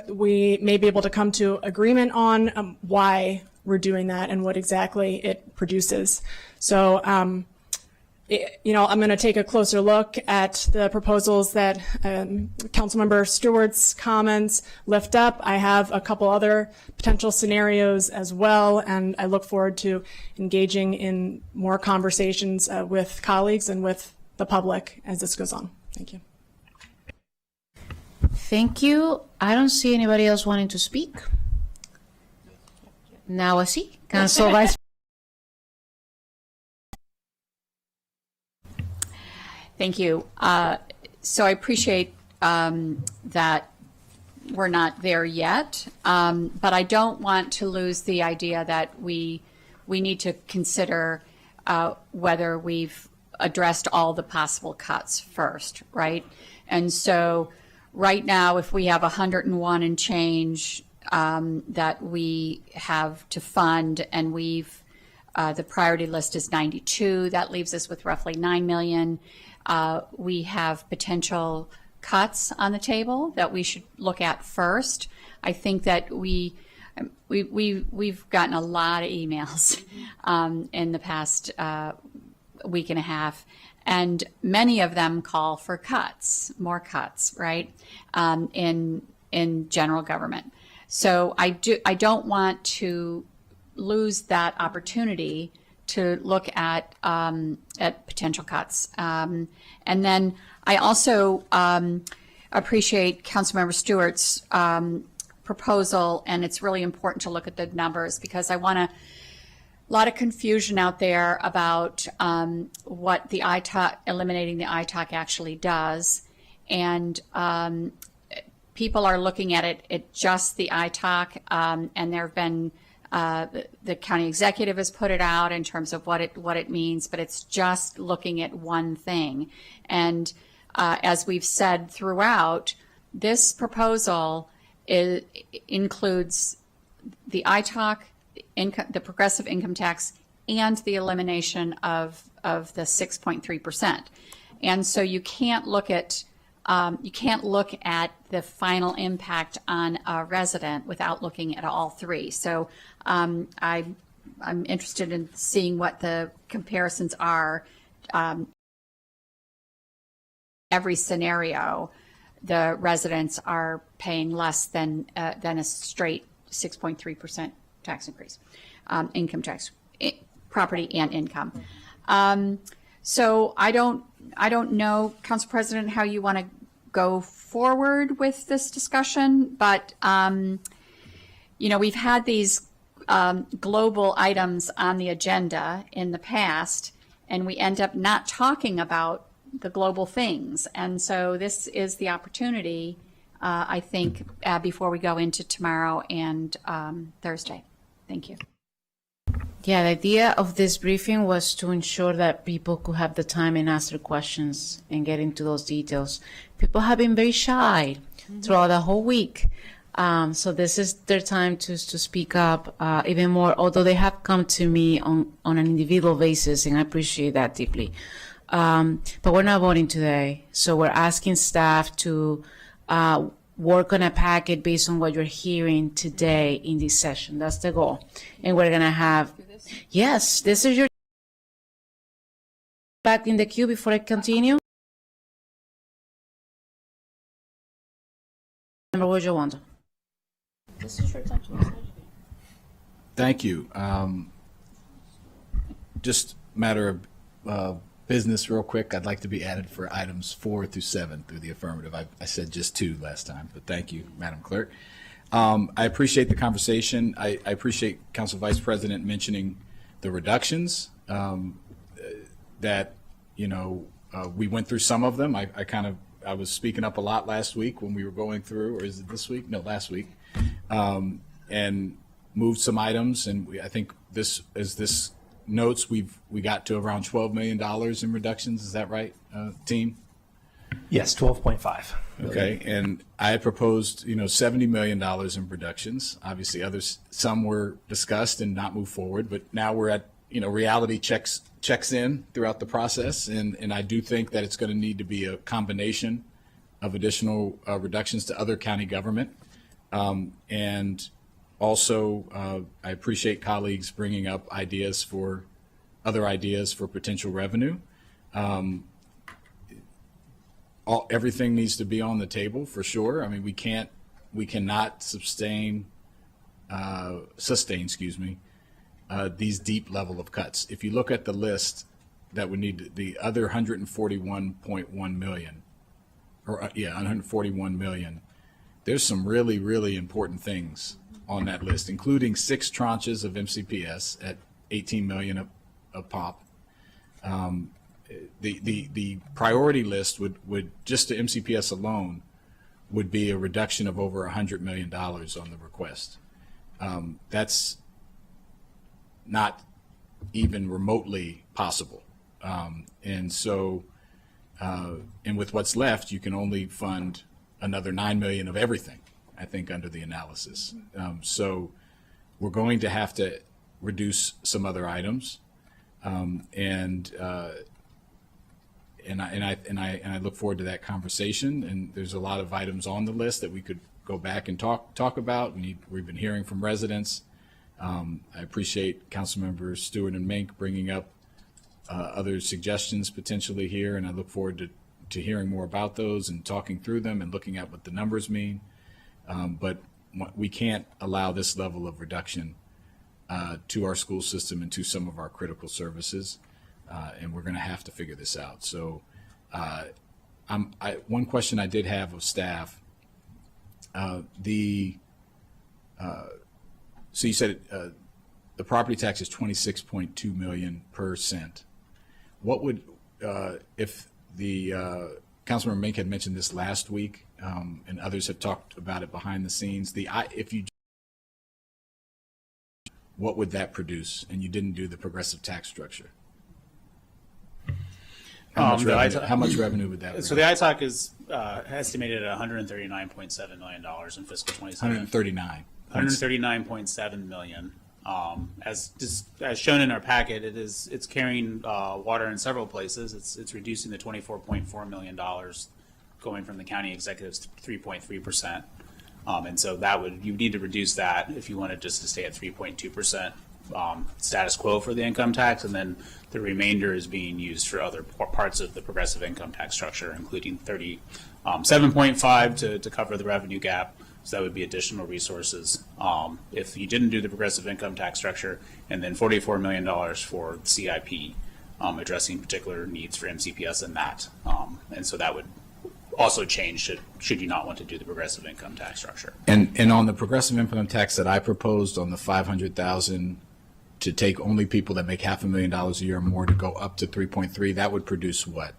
we may be able to come to agreement on, why we're doing that and what exactly it produces. So, I'm going to take a closer look at the proposals that Councilmember Stewart's comments lift up. I have a couple other potential scenarios as well, and I look forward to engaging in more conversations with colleagues and with the public as this goes on. Thank you. Thank you. I don't see anybody else wanting to speak. Now I see. Council Vice. Thank you. So I appreciate that we're not there yet, but I don't want to lose the idea that we need to consider whether we've addressed all the possible cuts first, right? And so right now, if we have 101 and change that we have to fund, and we've the priority list is 92, that leaves us with roughly 9 million. We have potential cuts on the table that we should look at first. I think that we've gotten a lot of emails in the past week and a half, and many of them call for cuts, more cuts, right, in general government. So I don't want to lose that opportunity to look at potential cuts. And then I also appreciate Councilmember Stewart's proposal, and it's really important to look at the numbers, because I want to. A lot of confusion out there about what the ITOC, eliminating the ITOC actually does, and people are looking at it just the ITOC, and there have been the county executive has put it out in terms of what it means, but it's just looking at one thing. And as we've said throughout, this proposal includes the ITOC, the progressive income tax, and the elimination of the 6.3%. And so you can't look at the final impact on a resident without looking at all three. So I'm interested in seeing what the comparisons are. Every scenario, the residents are paying less than a straight 6.3% tax increase, income tax, property and income. So I don't know, Council President, how you want to go forward with this discussion, but we've had these global items on the agenda in the past, and we end up not talking about the global things. And so this is the opportunity, I think, before we go into tomorrow and Thursday. Thank you. Yeah, the idea of this briefing was to ensure that people could have the time and ask their questions and get into those details. People have been very shy throughout the whole week. So this is their time to speak up even more, although they have come to me on an individual basis, and I appreciate that deeply. But we're not voting today. So we're asking staff to work on a packet based on what you're hearing today in this session. That's the goal. And we're going to have, yes, this is your back in the queue before I continue. Remember what you want. This is your time to Thank you. Just matter of business real quick. I'd like to be added for items 4 through 7 through the affirmative. I said just 2 last time, but thank you, Madam Clerk. I appreciate the conversation. I appreciate Council Vice President mentioning the reductions that, we went through some of them. I was speaking up a lot last week when we were going through, or is it this week? No, last week. And moved some items, and I think this notes we got to around $12 million in reductions. Is that right, team? Yes, 12.5. Okay, and I had proposed, $70 million in reductions. Obviously, some were discussed and not moved forward, but now we're at, reality checks in throughout the process, and I do think that it's going to need to be a combination of additional reductions to other county government, and also, I appreciate colleagues bringing up other ideas for potential revenue. Everything needs to be on the table for sure. I mean, we cannot sustain, these deep level of cuts. If you look at the list that would need the other 141.1 million, 141 million, there's some really, really important things on that list, including 6 tranches of MCPS at 18 million a pop. The priority list would just the MCPS alone would be a reduction of over $100 million on the request. That's not even remotely possible. And so, and with what's left, you can only fund another 9 million of everything, I think, under the analysis. So we're going to have to reduce some other items, and I look forward to that conversation. And there's a lot of items on the list that we could go back and talk about. We've been hearing from residents. I appreciate Councilmembers Stewart and Mink bringing up other suggestions potentially here, and I look forward to hearing more about those and talking through them and looking at what the numbers mean. But we can't allow this level of reduction to our school system and to some of our critical services, and we're going to have to figure this out. So one question I did have of staff, so you said the property tax is 26.2 million per cent. What would, if the Councilmember Mink had mentioned this last week, and others have talked about it behind the scenes, what would that produce? And you didn't do the progressive tax structure. How much revenue would that produce? So the ITAC is estimated at $139.7 million in fiscal 27. 139.7 million. As shown in our packet, it's carrying water in several places. It's reducing the $24.4 million going from the county executives to 3.3%. And so you need to reduce that if you wanted just to stay at 3.2% status quo for the income tax, and then the remainder is being used for other parts of the progressive income tax structure, including 37.5 to cover the revenue gap. So that would be additional resources if you didn't do the progressive income tax structure, and then $44 million for CIP, addressing particular needs for MCPS and that. And so that would also change should you not want to do the progressive income tax structure. And on the progressive income tax that I proposed on the $500,000 to take only people that make $500,000 a year or more to go up to 3.3, that would produce what?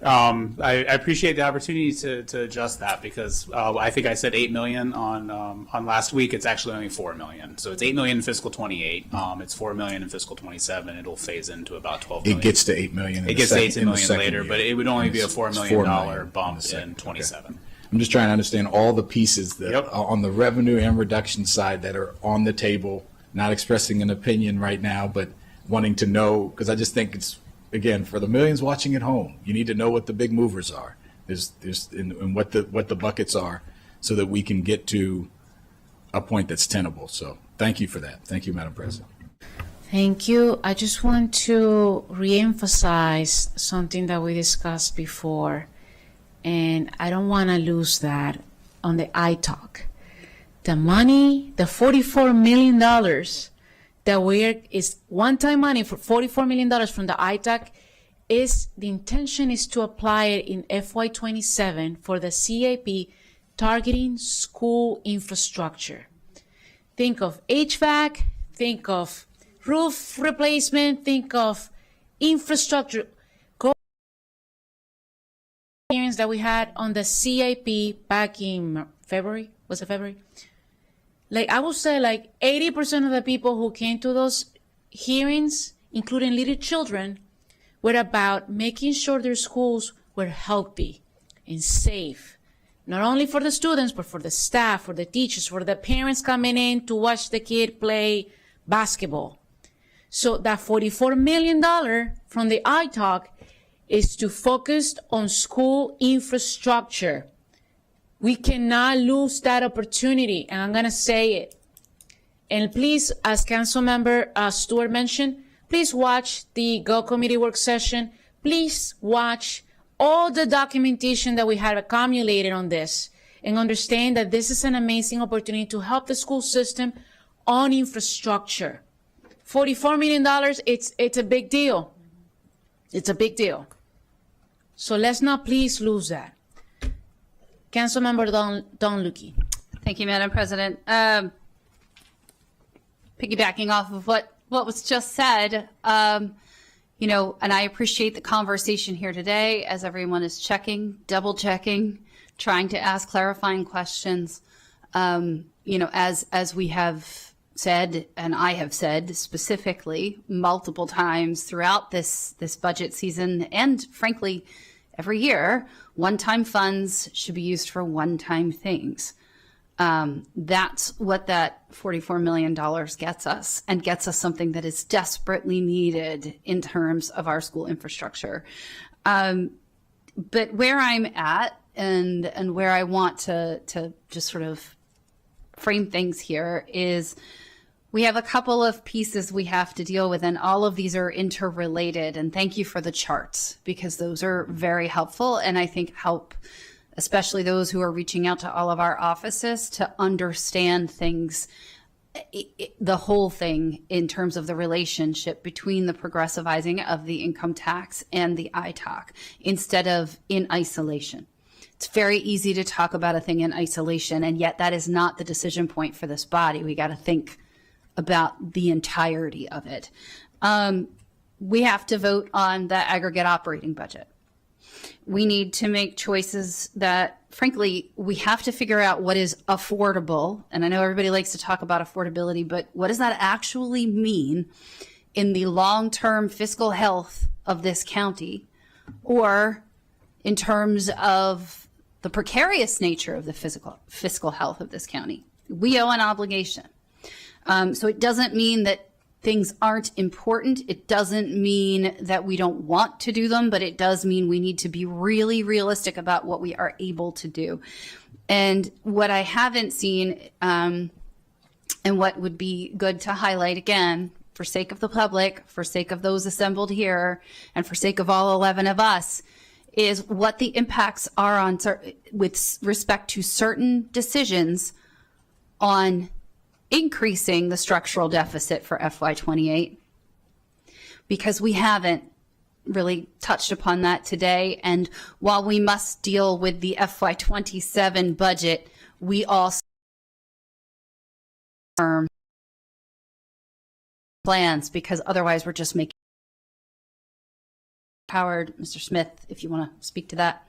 I appreciate the opportunity to adjust that, because I think I said 8 million on last week. It's actually only 4 million. So it's 8 million in fiscal 28. It's 4 million in fiscal 27. It'll phase into about 12 million. It gets to 8 million. It gets to 8 million later, but it would only be a $4 million bump in 27. Okay. I'm just trying to understand all the pieces that on the revenue and reduction side that are on the table, not expressing an opinion right now, but wanting to know, because I just think it's, again, for the millions watching at home, you need to know what the big movers are. And what the buckets are, so that we can get to a point that's tenable. So thank you for that. Thank you, Madam President. Thank you. I just want to reemphasize something that we discussed before, and I don't want to lose that on the ITALK. The money, the $44 million that is one-time money for $44 million from the ITAC, the intention is to apply it in FY27 for the CAP targeting school infrastructure. Think of HVAC, think of roof replacement, think of infrastructure. Experience that we had on the CAP back in February, was it February? Like, I would say like 80% of the people who came to those hearings, including little children, were about making sure their schools were healthy and safe. Not only for the students, but for the staff, for the teachers, for the parents coming in to watch the kid play basketball. So that $44 million from the ITALK is to focus on school infrastructure. We cannot lose that opportunity, and I'm going to say it. And please, as Councilmember Stewart mentioned, please watch the Go Committee work session. Please watch all the documentation that we have accumulated on this and understand that this is an amazing opportunity to help the school system on infrastructure. $44 million, it's a big deal. It's a big deal. So let's not please lose that. Councilmember Don Lukey. Thank you, Madam President. Piggybacking off of what was just said, you know, and I appreciate the conversation here today as everyone is checking, double checking, trying to ask clarifying questions. You know, as we have said, and I have said specifically multiple times throughout this budget season, and frankly, every year, one-time funds should be used for one-time things. That's what that $44 million gets us, and gets us something that is desperately needed in terms of our school infrastructure. But where I'm at and where I want to just sort of frame things here is we have a couple of pieces we have to deal with, and all of these are interrelated. And thank you for the charts, because those are very helpful, and I think help especially those who are reaching out to all of our offices to understand things, the whole thing in terms of the relationship between the progressivizing of the income tax and the ITAC, instead of in isolation. It's very easy to talk about a thing in isolation, and yet that is not the decision point for this body. We got to think about the entirety of it. We have to vote on the aggregate operating budget. We need to make choices that, frankly, we have to figure out what is affordable. And I know everybody likes to talk about affordability, but what does that actually mean in the long-term fiscal health of this county, or in terms of the precarious nature of the fiscal health of this county? We owe an obligation. So it doesn't mean that things aren't important. It doesn't mean that we don't want to do them, but it does mean we need to be really realistic about what we are able to do. And what I haven't seen, and what would be good to highlight again, for sake of the public, for sake of those assembled here, and for sake of all 11 of us, is what the impacts are on with respect to certain decisions on increasing the structural deficit for FY28, because we haven't really touched upon that today. And while we must deal with the FY27 budget, we also plans, because otherwise we're just making. Howard, Mr. Smith, if you want to speak to that.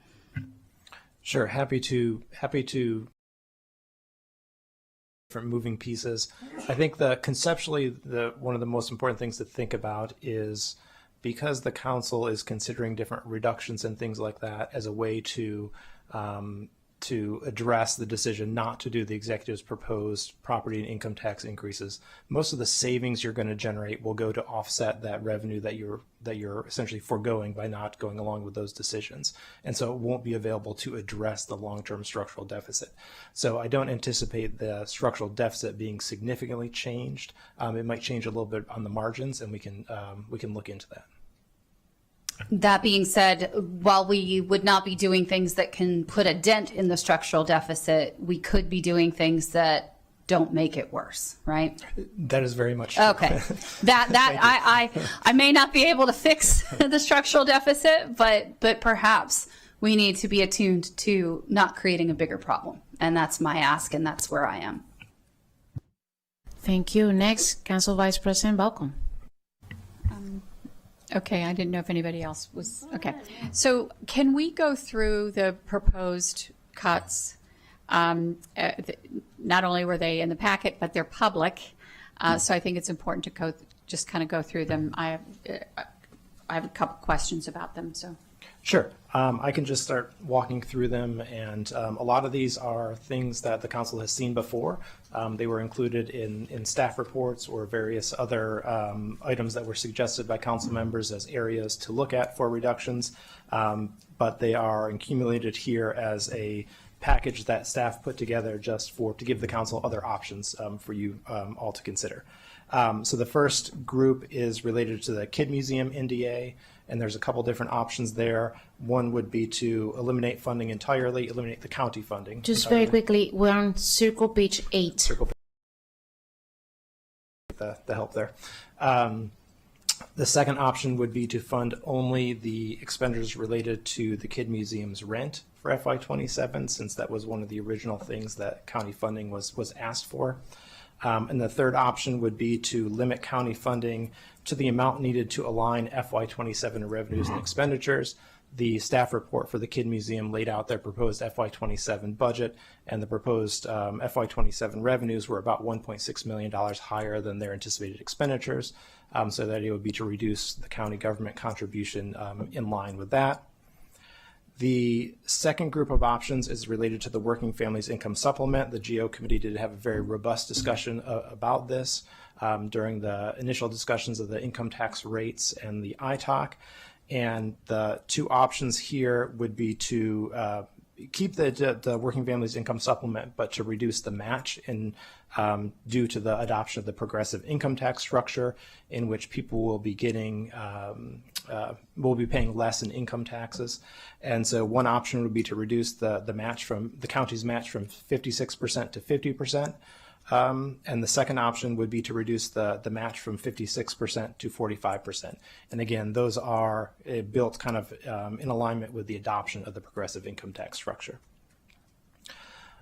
Sure, happy to. Different moving pieces. I think conceptually one of the most important things to think about is, because the council is considering different reductions and things like that as a way to to address the decision not to do the executive's proposed property and income tax increases. Most of the savings you're going to generate will go to offset that revenue that you're essentially foregoing by not going along with those decisions. And so it won't be available to address the long-term structural deficit. So I don't anticipate the structural deficit being significantly changed. It might change a little bit on the margins, and we can look into that. That being said, while we would not be doing things that can put a dent in the structural deficit, we could be doing things that don't make it worse, right? That is very much true. Okay. I may not be able to fix the structural deficit, but perhaps we need to be attuned to not creating a bigger problem. And that's my ask, and that's where I am. Thank you. Next, Council Vice President Balcom. Okay, I didn't know if anybody else was, okay. So can we go through the proposed cuts? Not only were they in the packet, but they're public. So I think it's important to just kind of go through them. I have a couple questions about them, so. Sure. I can just start walking through them, and a lot of these are things that the council has seen before. They were included in staff reports or various other items that were suggested by council members as areas to look at for reductions, but they are accumulated here as a package that staff put together just to give the council other options for you all to consider. So the first group is related to the Kid Museum NDA, and there's a couple different options there. One would be to eliminate funding entirely, eliminate the county funding. Just very quickly, we're on circle page 8. The help there. The second option would be to fund only the expenditures related to the Kid Museum's rent for FY27, since that was one of the original things that county funding was asked for. And the third option would be to limit county funding to the amount needed to align FY27 revenues and expenditures. The staff report for the Kid Museum laid out their proposed FY27 budget, and the proposed FY27 revenues were about $1.6 million higher than their anticipated expenditures, so that it would be to reduce the county government contribution in line with that. The second group of options is related to the Working Families Income Supplement. The GO Committee did have a very robust discussion about this during the initial discussions of the income tax rates and the ITOC. And the two options here would be to keep the Working Families Income Supplement, but to reduce the match due to the adoption of the progressive income tax structure, in which people will be getting will be paying less in income taxes. And so one option would be to reduce the match from the county's match from 56% to 50%. And the second option would be to reduce the match from 56% to 45%. And again, those are built kind of in alignment with the adoption of the progressive income tax structure.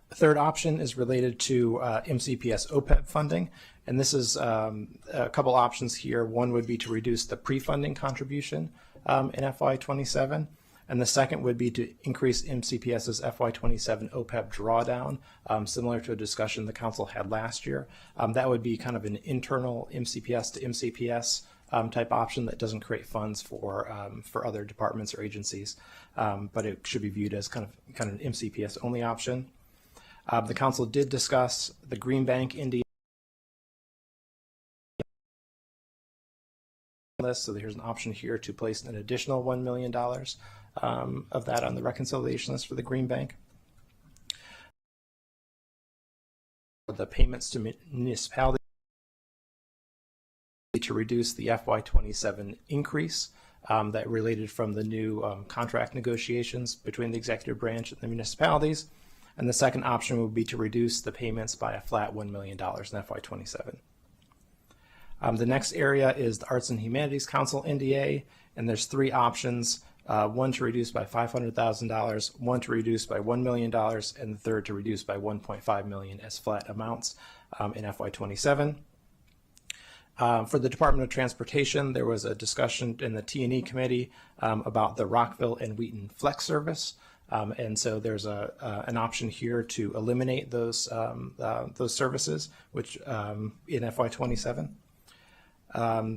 The third option is related to MCPS OPEB funding. And this is a couple options here. One would be to reduce the pre-funding contribution in FY27. And the second would be to increase MCPS's FY27 OPEB drawdown, similar to a discussion the council had last year. That would be kind of an internal MCPS to MCPS type option that doesn't create funds for other departments or agencies, but it should be viewed as kind of an MCPS only option. The council did discuss the Green Bank India list, so there's an option here to place an additional $1 million of that on the reconciliation list for the Green Bank. The payments to municipalities to reduce the FY27 increase that related from the new contract negotiations between the executive branch and the municipalities. And the second option would be to reduce the payments by a flat $1 million in FY27. The next area is the Arts and Humanities Council NDA, and there's three options. One to reduce by $500,000, one to reduce by $1 million, and the third to reduce by $1.5 million as flat amounts in FY27. For the Department of Transportation, there was a discussion in the T&E committee about the Rockville and Wheaton Flex service. And so there's an option here to eliminate those services, which in FY27.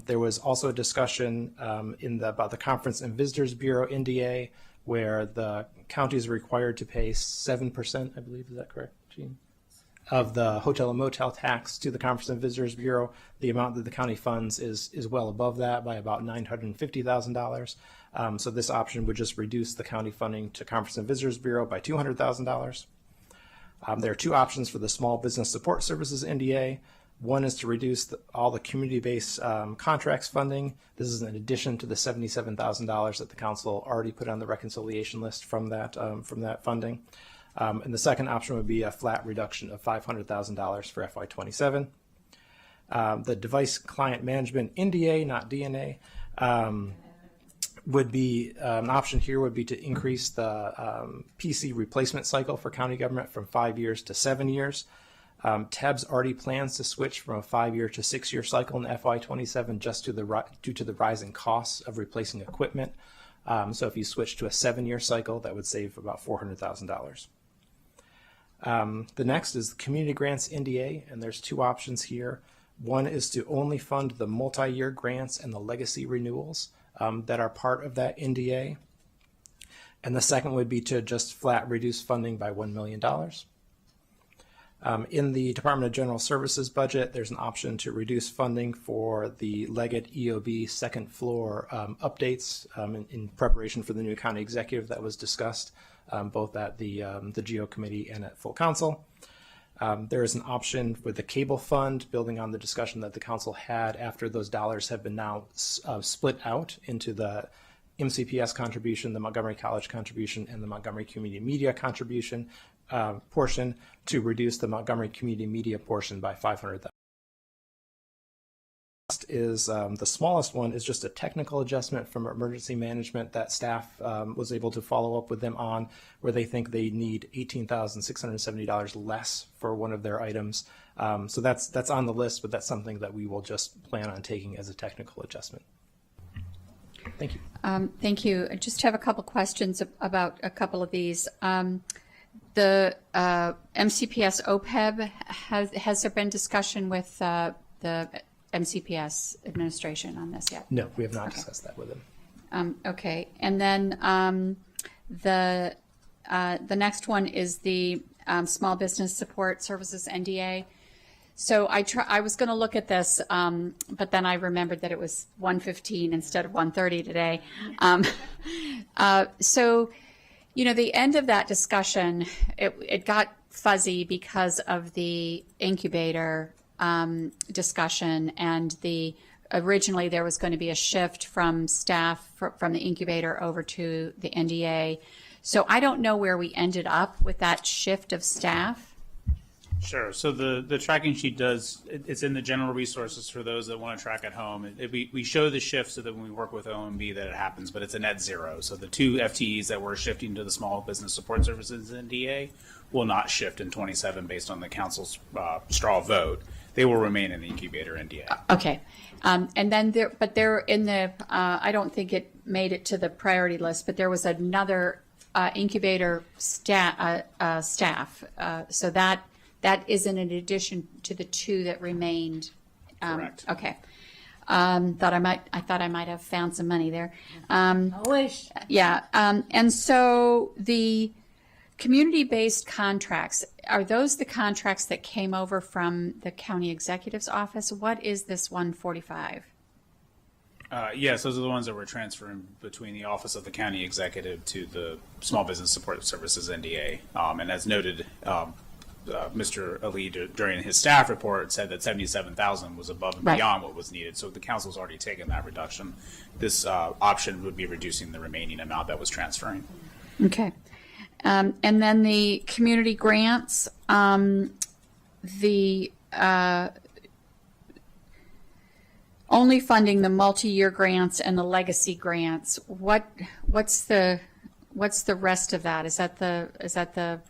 There was also a discussion about the Conference and Visitors Bureau NDA, where the county is required to pay 7%, I believe, is that correct, Gene? Of the hotel and motel tax to the Conference and Visitors Bureau. The amount that the county funds is well above that by about $950,000. So this option would just reduce the county funding to Conference and Visitors Bureau by $200,000. There are two options for the Small Business Support Services NDA. One is to reduce all the community-based contracts funding. This is in addition to the $77,000 that the council already put on the reconciliation list from that funding. And the second option would be a flat reduction of $500,000 for FY27. The Device Client Management NDA, not DNA, would be an option here would be to increase the PC replacement cycle for county government from 5 years to 7 years. TABS already plans to switch from a 5-year to 6-year cycle in FY27 just due to the rising costs of replacing equipment. So if you switch to a 7-year cycle, that would save about $400,000. The next is the Community Grants NDA, and there's two options here. One is to only fund the multi-year grants and the legacy renewals that are part of that NDA. And the second would be to just flat reduce funding by $1 million. In the Department of General Services budget, there's an option to reduce funding for the Leggett EOB second floor updates in preparation for the new county executive that was discussed both at the GO committee and at full council. There is an option with the cable fund, building on the discussion that the council had after those dollars have been now split out into the MCPS contribution, the Montgomery College contribution, and the Montgomery Community Media contribution portion to reduce the Montgomery Community Media portion by $500,000. Is the smallest one is just a technical adjustment from emergency management that staff was able to follow up with them on, where they think they need $18,670 less for one of their items. So that's on the list, but that's something that we will just plan on taking as a technical adjustment. Thank you. Thank you. I just have a couple questions about a couple of these. The MCPS OPEB, has there been discussion with the MCPS administration on this yet? No, we have not discussed that with them. Okay, and then the next one is the Small Business Support Services NDA. So I was going to look at this, but then I remembered that it was 1:15 instead of 1:30 today. So, you know, the end of that discussion, it got fuzzy because of the incubator discussion, and originally there was going to be a shift from staff from the incubator over to the NDA. So I don't know where we ended up with that shift of staff. Sure. So the tracking sheet it's in the general resources for those that want to track at home. We show the shift so that when we work with OMB that it happens, but it's a net zero. So the two FTEs that we're shifting to the Small Business Support Services NDA will not shift in 27 based on the council's straw vote. They will remain in the incubator NDA. Okay. And then they're in the, I don't think it made it to the priority list, but there was another incubator staff. So that is in addition to the two that remained. Correct. Okay. I thought I might have found some money there. I wish. Yeah. And so the community-based contracts, are those the contracts that came over from the county executive's office? What is this 145? Yes, those are the ones that we're transferring between the Office of the County Executive to the Small Business Support Services NDA. And as noted, Mr. Ali during his staff report said that $77,000 was above and beyond what was needed. So the council's already taken that reduction. This option would be reducing the remaining amount that was transferring. Okay. And then the community grants, only funding the multi-year grants and the legacy grants. What's the rest of that? Is that the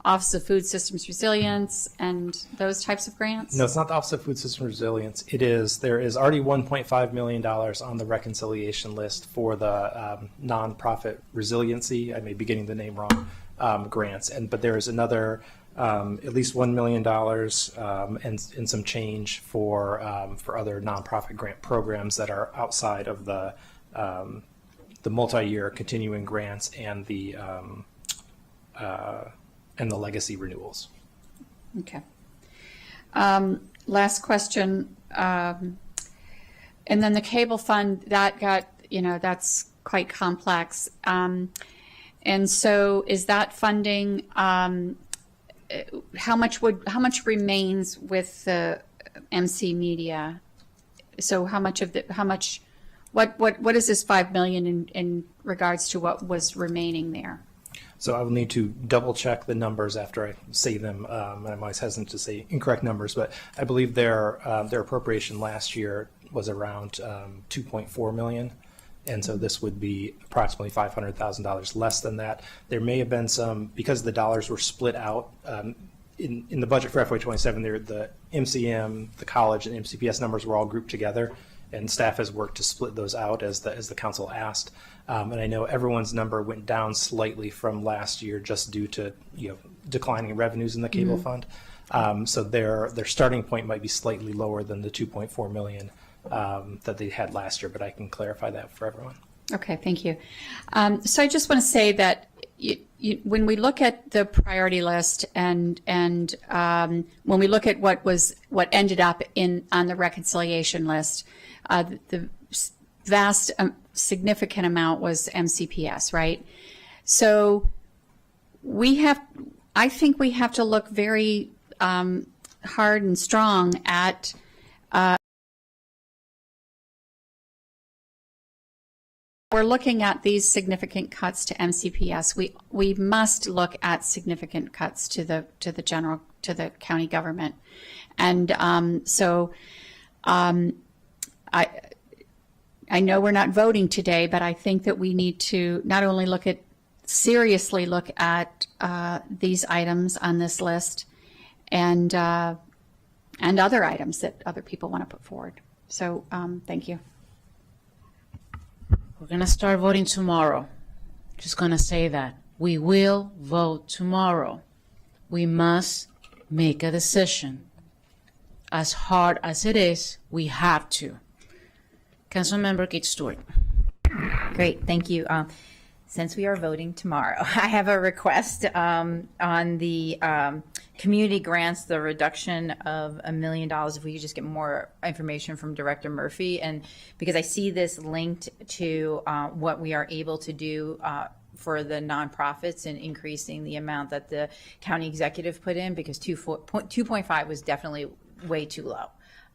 Office of Food Systems Resilience and those types of grants? No, it's not the Office of Food Systems Resilience. There is already $1.5 million on the reconciliation list for the nonprofit resiliency. I may be getting the name wrong, grants. But there is another at least $1 million and some change for other nonprofit grant programs that are outside of the multi-year continuing grants and the legacy renewals. Okay. Last question. And then the cable fund, that got, that's quite complex. And so is that funding, how much remains with the MC Media? So what is this 5 million in regards to what was remaining there? So I will need to double check the numbers after I say them. I'm always hesitant to say incorrect numbers, but I believe their appropriation last year was around 2.4 million. And so this would be approximately $500,000 less than that. There may have been some, because the dollars were split out in the budget for FY27, the MCM, the college, and MCPS numbers were all grouped together, and staff has worked to split those out as the council asked. And I know everyone's number went down slightly from last year just due to declining revenues in the cable fund. So their starting point might be slightly lower than the 2.4 million that they had last year, but I can clarify that for everyone. Okay, thank you. So I just want to say that when we look at the priority list and when we look at what ended up on the reconciliation list, the vast significant amount was MCPS, right? So I think we have to look very hard and strong at we're looking at these significant cuts to MCPS. We must look at significant cuts to the county government, and I know we're not voting today, but I think that we need to not only seriously look at these items on this list, and other items that other people want to put forward. So thank you. We're going to start voting tomorrow. Just going to say that. We will vote tomorrow. We must make a decision. As hard as it is, we have to. Councilmember Kate Stewart. Great, thank you. Since we are voting tomorrow, I have a request on the community grants, the reduction of $1 million. If we could just get more information from Director Murphy, and because I see this linked to what we are able to do for the nonprofits and increasing the amount that the county executive put in, because 2.5 was definitely way too low.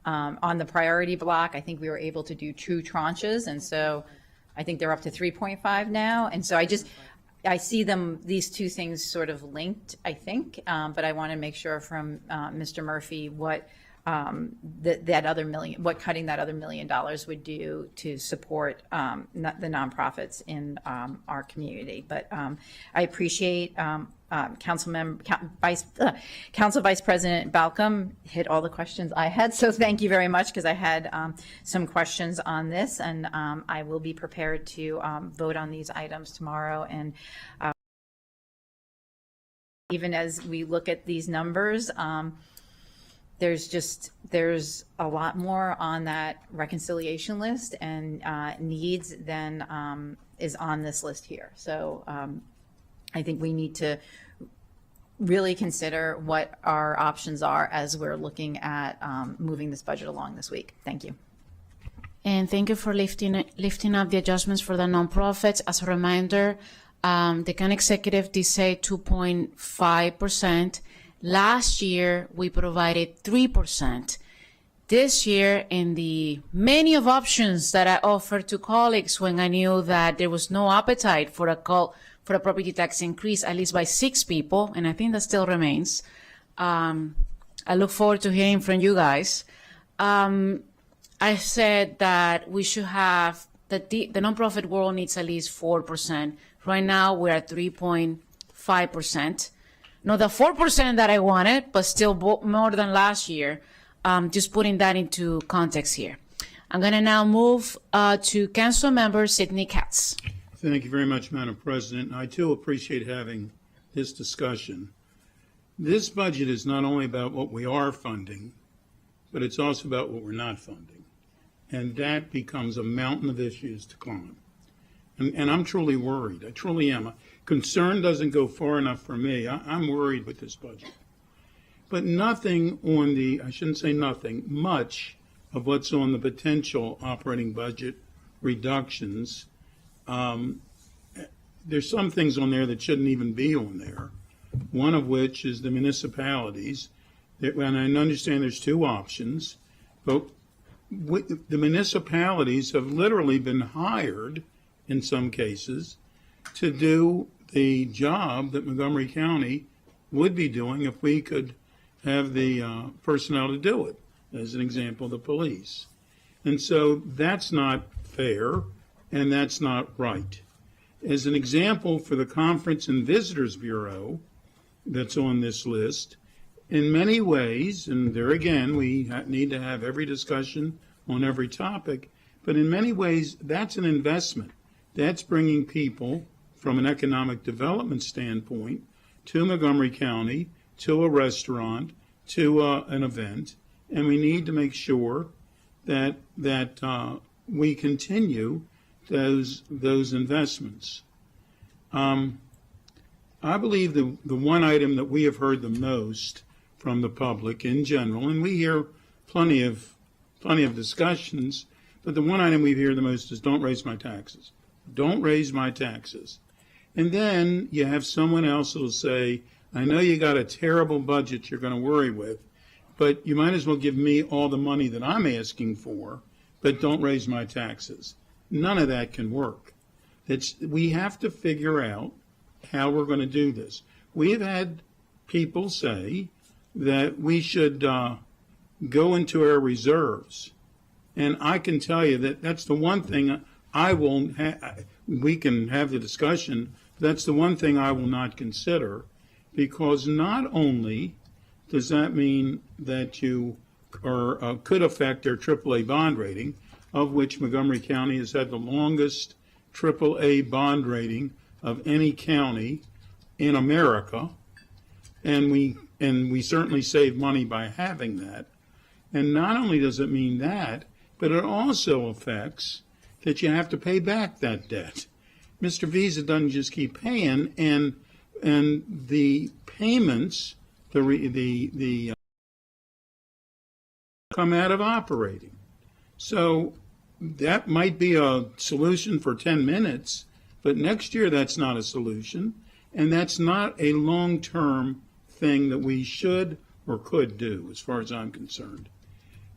On the priority block, I think we were able to do 2 tranches, and so I think they're up to 3.5 now. And so I see these two things sort of linked, I think, but I want to make sure from Mr. Murphy what that other million, what cutting that other $1 million would do to support the nonprofits in our community. But I appreciate Council Vice President Balcom hit all the questions I had. So thank you very much, because I had some questions on this, and I will be prepared to vote on these items tomorrow. And even as we look at these numbers, there's a lot more on that reconciliation list and needs than is on this list here. So I think we need to really consider what our options are as we're looking at moving this budget along this week. Thank you. And thank you for lifting up the adjustments for the nonprofits. As a reminder, the county executive did say 2.5%. Last year, we provided 3%. This year, in the many of options that I offered to colleagues when I knew that there was no appetite for a property tax increase, at least by 6 people, and I think that still remains. I look forward to hearing from you guys. I said that we should have, that the nonprofit world needs at least 4%. Right now, we're at 3.5%. Not the 4% that I wanted, but still more than last year. Just putting that into context here. I'm going to now move to Council Member Sidney Katz. Thank you very much, Madam President. I too appreciate having this discussion. This budget is not only about what we are funding, but it's also about what we're not funding. And that becomes a mountain of issues to climb. and I'm truly worried. I truly am. Concern doesn't go far enough for me. I'm worried with this budget. But nothing on the, I shouldn't say nothing, much of what's on the potential operating budget reductions. There's some things on there that shouldn't even be on there. One of which is the municipalities. And I understand there's two options, but the municipalities have literally been hired, in some cases, to do the job that Montgomery County would be doing if we could have the personnel to do it. As an example, the police. And so that's not fair, and that's not right. As an example, for the Conference and Visitors Bureau that's on this list, in many ways, and there again, we need to have every discussion on every topic, but in many ways, that's an investment. That's bringing people from an economic development standpoint to Montgomery County, to a restaurant, to an event, and we need to make sure that we continue those investments. I believe the one item that we have heard the most from the public in general, and we hear plenty of discussions, but the one item we hear the most is don't raise my taxes. Don't raise my taxes. And then you have someone else that'll say, I know you got a terrible budget you're going to worry with, but you might as well give me all the money that I'm asking for, but don't raise my taxes. None of that can work. We have to figure out how we're going to do this. We have had people say that we should go into our reserves. And I can tell you that that's the one thing I won't we can have the discussion, but that's the one thing I will not consider, because not only does that mean that you could affect their AAA bond rating, of which Montgomery County has had the longest AAA bond rating of any county in America, and we certainly save money by having that. And not only does it mean that, but it also affects that you have to pay back that debt. Mr. Visa doesn't just keep paying, and the payments, the come out of operating. So that might be a solution for 10 minutes, but next year that's not a solution, and that's not a long-term thing that we should or could do, as far as I'm concerned.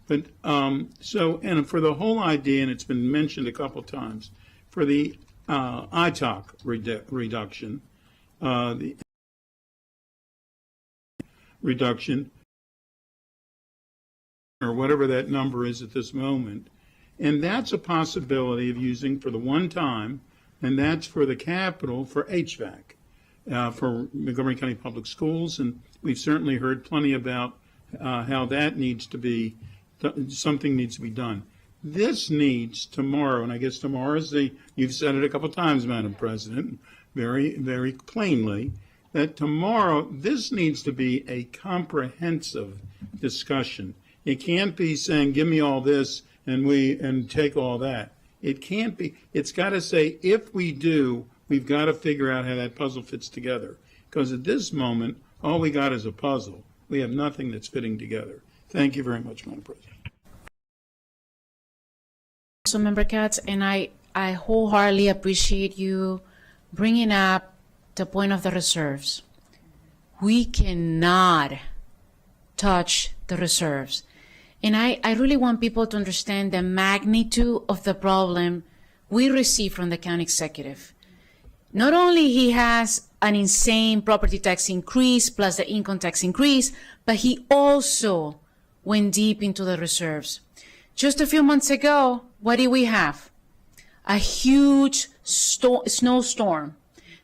But and for the whole idea, and it's been mentioned a couple times, for the ITOC reduction, the reduction, or whatever that number is at this moment, and that's a possibility of using for the one time, and that's for the capital for HVAC, for Montgomery County Public Schools, and we've certainly heard plenty about how that needs to be, something needs to be done. This needs tomorrow, and I guess tomorrow is you've said it a couple times, Madam President, very, very plainly, that tomorrow this needs to be a comprehensive discussion. It can't be saying, give me all this and take all that. It can't be. It's got to say, if we do, we've got to figure out how that puzzle fits together. Because at this moment, all we got is a puzzle. We have nothing that's fitting together. Thank you very much, Madam President. So, Member Katz, and I wholeheartedly appreciate you bringing up the point of the reserves. We cannot touch the reserves. And I really want people to understand the magnitude of the problem we receive from the county executive. Not only he has an insane property tax increase plus the income tax increase, but he also went deep into the reserves. Just a few months ago, what did we have? A huge snowstorm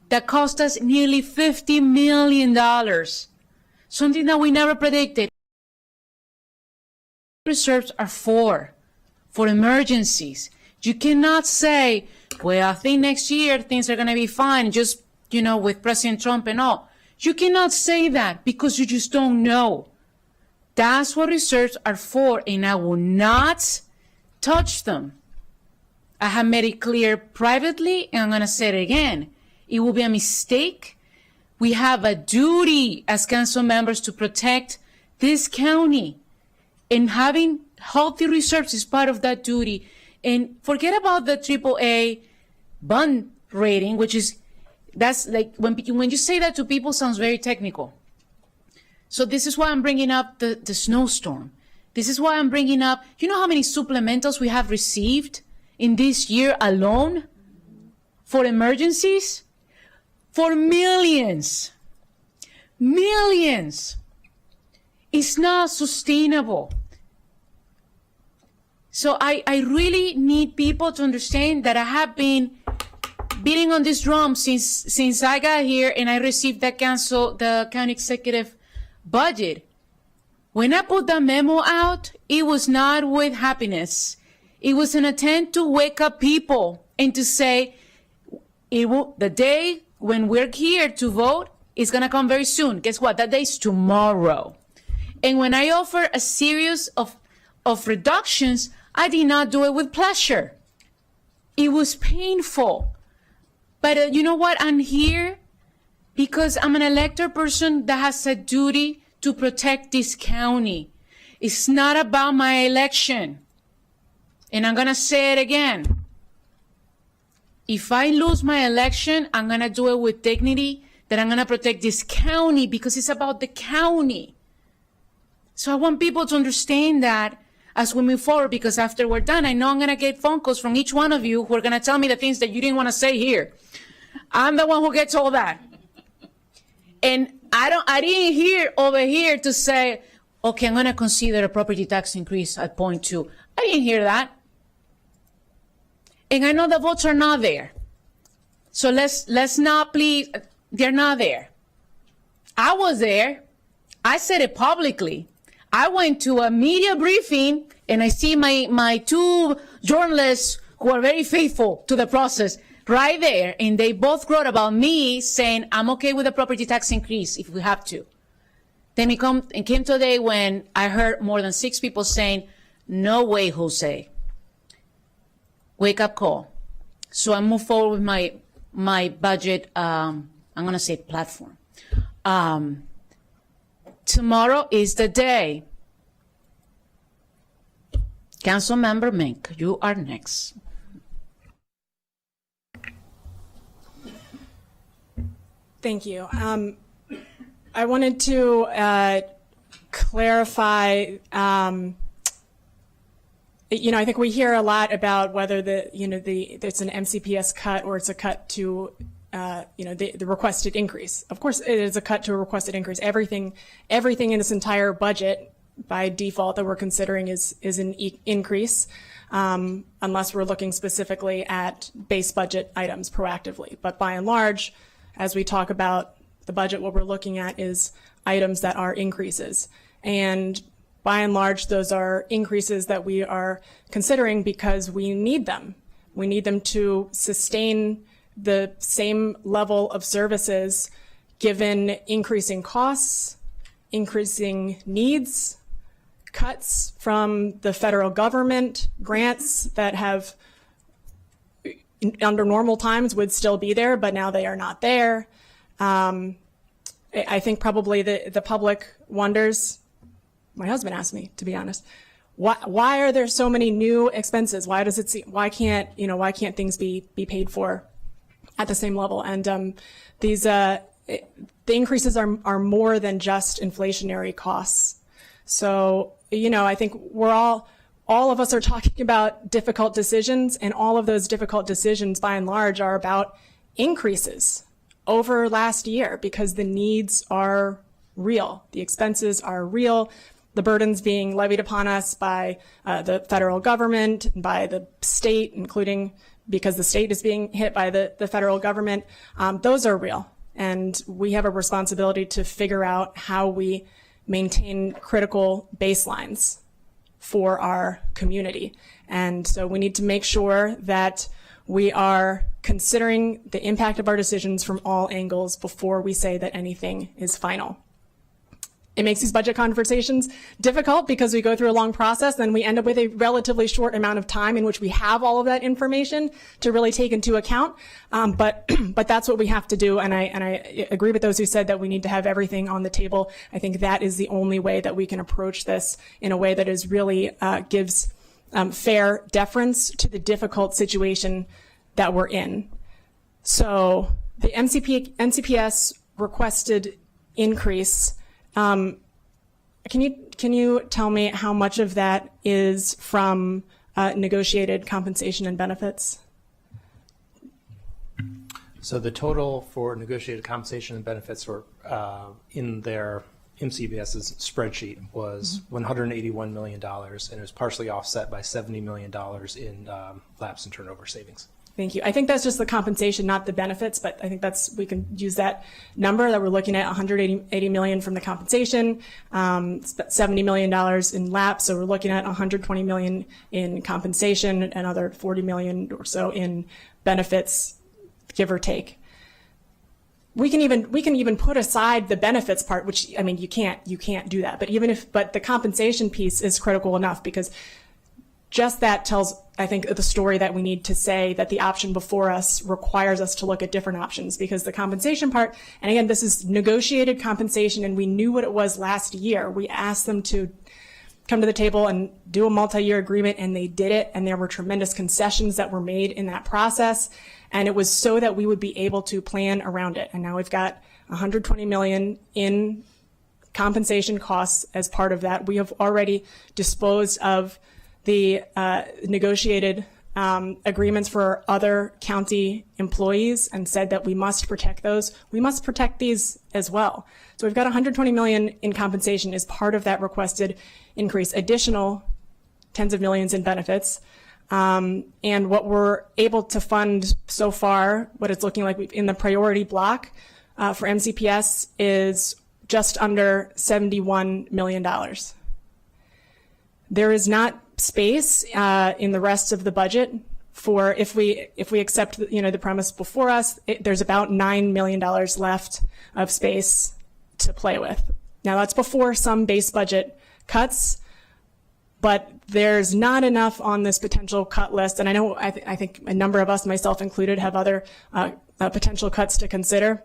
that cost us nearly $50 million, something that we never predicted. Reserves are for emergencies. You cannot say, well, I think next year things are going to be fine, just, with President Trump and all. You cannot say that because you just don't know. That's what reserves are for, and I will not touch them I have made it clear privately, and I'm going to say it again. It will be a mistake. We have a duty as council members to protect this county, and having healthy reserves is part of that duty. And forget about the AAA bond rating, that's like when you say that to people, sounds very technical. So this is why I'm bringing up the snowstorm. This is why I'm bringing up, you know how many supplementals we have received in this year alone for emergencies? For millions. Millions. It's not sustainable. So I really need people to understand that I have been beating on this drum since I got here and I received the county executive budget. When I put the memo out, it was not with happiness. It was an attempt to wake up people and to say, the day when we're here to vote is going to come very soon. Guess what? That day is tomorrow. And when I offer a series of reductions, I did not do it with pleasure. It was painful. But you know what? I'm here because I'm an elected person that has a duty to protect this county. It's not about my election. And I'm going to say it again. If I lose my election, I'm going to do it with dignity, that I'm going to protect this county because it's about the county. So I want people to understand that as we move forward, because after we're done, I know I'm going to get phone calls from each one of you who are going to tell me the things that you didn't want to say here. I'm the one who gets all that. And I didn't hear over here to say, okay, I'm going to consider a property tax increase at 0.2. I didn't hear that. And I know the votes are not there. So let's not please, they're not there. I was there. I said it publicly. I went to a media briefing and I see my two journalists who are very faithful to the process right there. And they both wrote about me saying, I'm okay with a property tax increase if we have to. Then it came to a day when I heard more than 6 people saying, no way, Jose. Wake up call. So I move forward with my budget, I'm going to say platform. Tomorrow is the day. Councilmember Mink, you are next. Thank you. I wanted to clarify, I think we hear a lot about whether it's an MCPS cut or it's a cut to, the requested increase. Of course, it is a cut to a requested increase. Everything in this entire budget by default that we're considering is an increase, unless we're looking specifically at base budget items proactively. But by and large, as we talk about the budget, what we're looking at is items that are increases. And by and large, those are increases that we are considering because we need them. We need them to sustain the same level of services given increasing costs, increasing needs, cuts from the federal government, grants that have under normal times would still be there, but now they are not there. I think probably the public wonders, my husband asked me, to be honest, why are there so many new expenses? Why can't things be paid for at the same level? And the increases are more than just inflationary costs. So, I think all of us are talking about difficult decisions, and all of those difficult decisions by and large are about increases over last year because the needs are real. The expenses are real. The burdens being levied upon us by the federal government, by the state, including because the state is being hit by the federal government, those are real. And we have a responsibility to figure out how we maintain critical baselines for our community. And so we need to make sure that we are considering the impact of our decisions from all angles before we say that anything is final. it makes these budget conversations difficult because we go through a long process and we end up with a relatively short amount of time in which we have all of that information to really take into account. But that's what we have to do. And I agree with those who said that we need to have everything on the table. I think that is the only way that we can approach this in a way that is really gives fair deference to the difficult situation that we're in. So the NCPS requested increase. Can you tell me how much of that is from negotiated compensation and benefits? So the total for negotiated compensation and benefits were in their MCPS's spreadsheet was $181 million, and it was partially offset by $70 million in lapse and turnover savings. Thank you. I think that's just the compensation, not the benefits, but I think we can use that number that we're looking at, 180 million from the compensation, $70 million in lapse. So we're looking at 120 million in compensation and another 40 million or so in benefits, give or take. We can even put aside the benefits part, which, I mean, you can't do that. But the compensation piece is critical enough, because just that tells, I think, the story that we need to say that the option before us requires us to look at different options, because the compensation part, and again, this is negotiated compensation, and we knew what it was last year. We asked them to come to the table and do a multi-year agreement, and they did it, and there were tremendous concessions that were made in that process, and it was so that we would be able to plan around it. And now we've got 120 million in compensation costs as part of that. We have already disposed of the negotiated agreements for other county employees and said that we must protect those. We must protect these as well. So we've got 120 million in compensation as part of that requested increase, additional tens of millions in benefits. And what we're able to fund so far, what it's looking like in the priority block for MCPS is just under $71 million. There is not space in the rest of the budget for, if we accept the premise before us, there's about $9 million left of space to play with. Now that's before some base budget cuts, but there's not enough on this potential cut list. And I know I think a number of us, myself included, have other potential cuts to consider.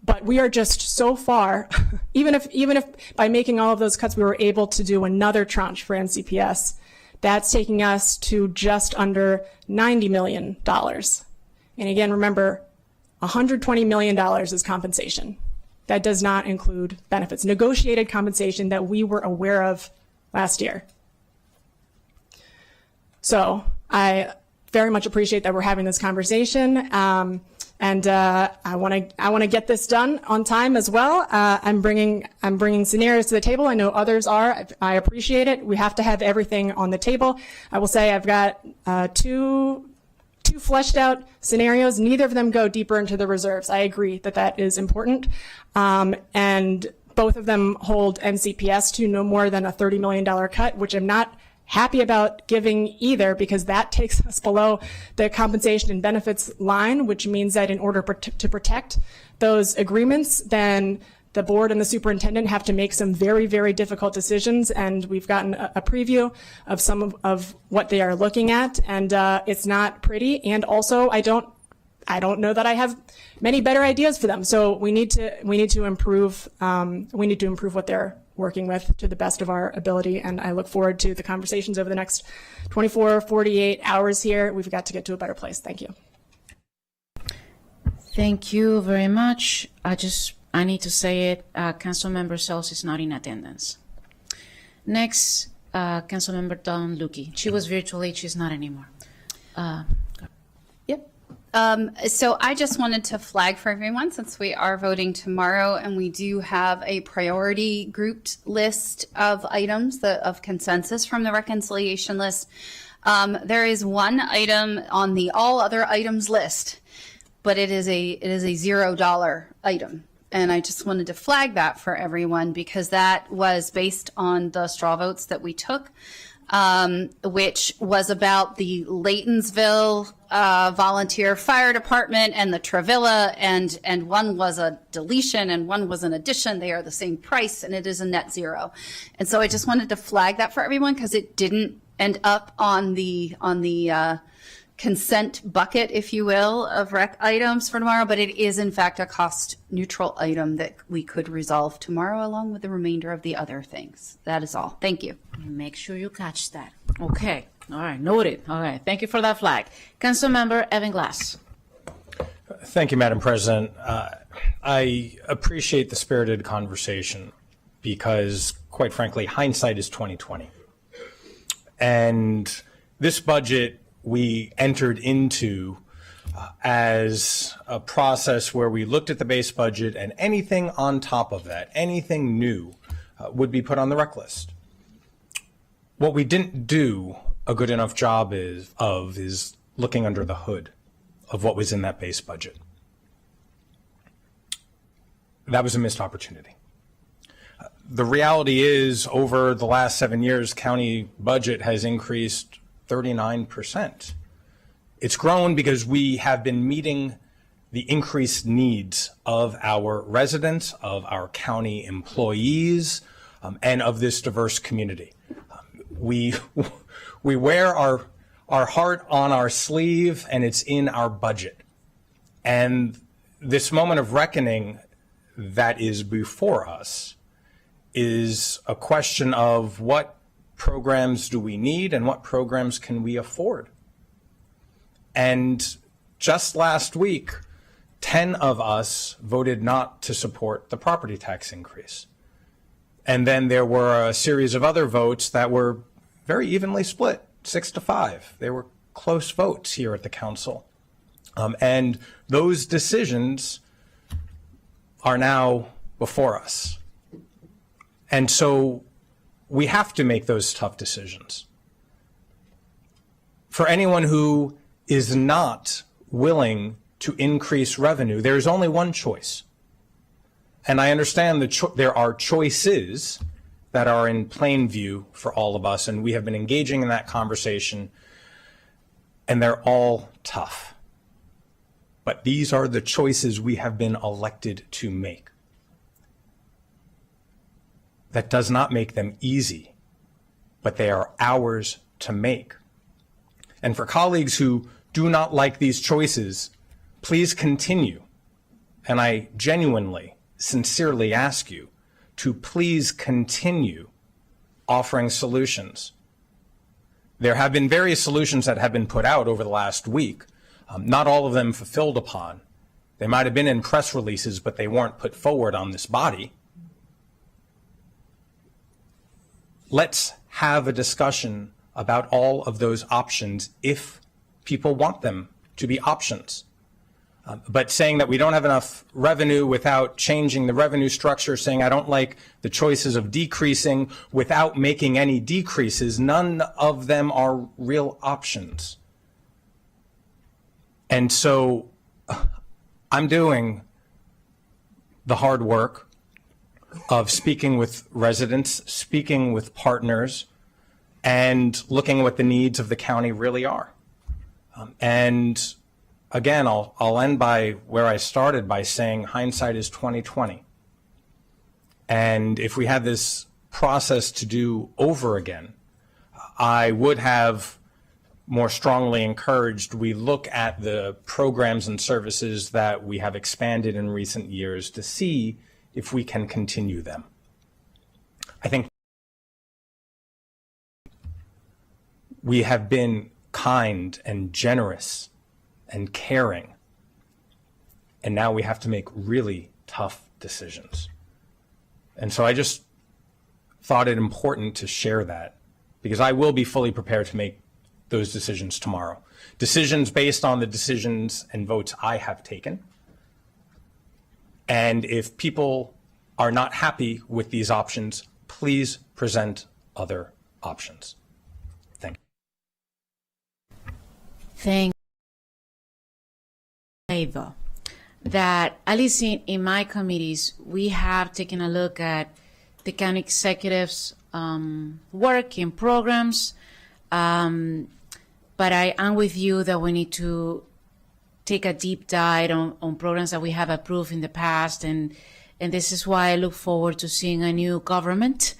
But we are just so far, even if by making all of those cuts we were able to do another tranche for NCPS, that's taking us to just under $90 million. And again, remember, $120 million is compensation. That does not include benefits, negotiated compensation that we were aware of last year. So I very much appreciate that we're having this conversation. And I want to get this done on time as well. I'm bringing scenarios to the table. I know others are. I appreciate it. We have to have everything on the table. I will say I've got two fleshed out scenarios. Neither of them go deeper into the reserves. I agree that that is important. And both of them hold NCPS to no more than a $30 million cut, which I'm not happy about giving either, because that takes us below the compensation and benefits line, which means that in order to protect those agreements, then the board and the superintendent have to make some very, very difficult decisions. And we've gotten a preview of some of what they are looking at, and it's not pretty. And also, I don't know that I have many better ideas for them. So we need to improve. We need to improve what they're working with to the best of our ability. And I look forward to the conversations over the next 24, 48 hours here. We've got to get to a better place. Thank you. Thank you very much. I need to say it. Councilmember Sells is not in attendance. Next, Councilmember Dawn Lukey. She was virtually, she's not anymore. So I just wanted to flag for everyone, since we are voting tomorrow and we do have a priority grouped list of items of consensus from the reconciliation list. There is one item on the all other items list, but it is a $0 item. And I just wanted to flag that for everyone, because that was based on the straw votes that we took which was about the Laytonsville volunteer fire department and the Travilla, and one was a deletion and one was an addition. They are the same price, and it is a net zero. And so I just wanted to flag that for everyone because it didn't end up on the consent bucket, if you will, of rec items for tomorrow, but it is in fact a cost neutral item that we could resolve tomorrow along with the remainder of the other things. That is all. Thank you. Make sure you catch that. Okay. All right. Noted. All right. Thank you for that flag. Councilmember Evan Glass. Thank you, Madam President. I appreciate the spirited conversation because, quite frankly, hindsight is 20/20. And this budget we entered into as a process where we looked at the base budget and anything on top of that, anything new, would be put on the rec list. What we didn't do a good enough job is looking under the hood of what was in that base budget. That was a missed opportunity. The reality is, over the last 7 years, county budget has increased 39%. It's grown because we have been meeting the increased needs of our residents, of our county employees, and of this diverse community. We wear our heart on our sleeve, and it's in our budget. And this moment of reckoning that is before us is a question of what programs do we need and what programs can we afford? And just last week, 10 of us voted not to support the property tax increase. And then there were a series of other votes that were very evenly split, 6-5. They were close votes here at the council. And those decisions are now before us. And so we have to make those tough decisions. For anyone who is not willing to increase revenue, there is only one choice. And I understand that there are choices that are in plain view for all of us, and we have been engaging in that conversation, and they're all tough. But these are the choices we have been elected to make. That does not make them easy, but they are ours to make. And for colleagues who do not like these choices, please continue. And I genuinely, sincerely ask you to please continue offering solutions. There have been various solutions that have been put out over the last week, not all of them fulfilled upon. They might have been in press releases, but they weren't put forward on this body. Let's have a discussion about all of those options if people want them to be options. But saying that we don't have enough revenue without changing the revenue structure, saying I don't like the choices of decreasing without making any decreases, none of them are real options. And so I'm doing the hard work of speaking with residents, speaking with partners, and looking at what the needs of the county really are. And again, I'll end by where I started by saying hindsight is 20/20. And if we had this process to do over again, I would have more strongly encouraged we look at the programs and services that we have expanded in recent years to see if we can continue them. I think we have been kind and generous and caring, and now we have to make really tough decisions. And so I just thought it important to share that, because I will be fully prepared to make those decisions tomorrow. Decisions based on the decisions and votes I have taken. And if people are not happy with these options, please present other options. Thank you. Thank you. That at least in my committees, we have taken a look at the county executive's work in programs. But I am with you that we need to take a deep dive on programs that we have approved in the past. And this is why I look forward to seeing a new government,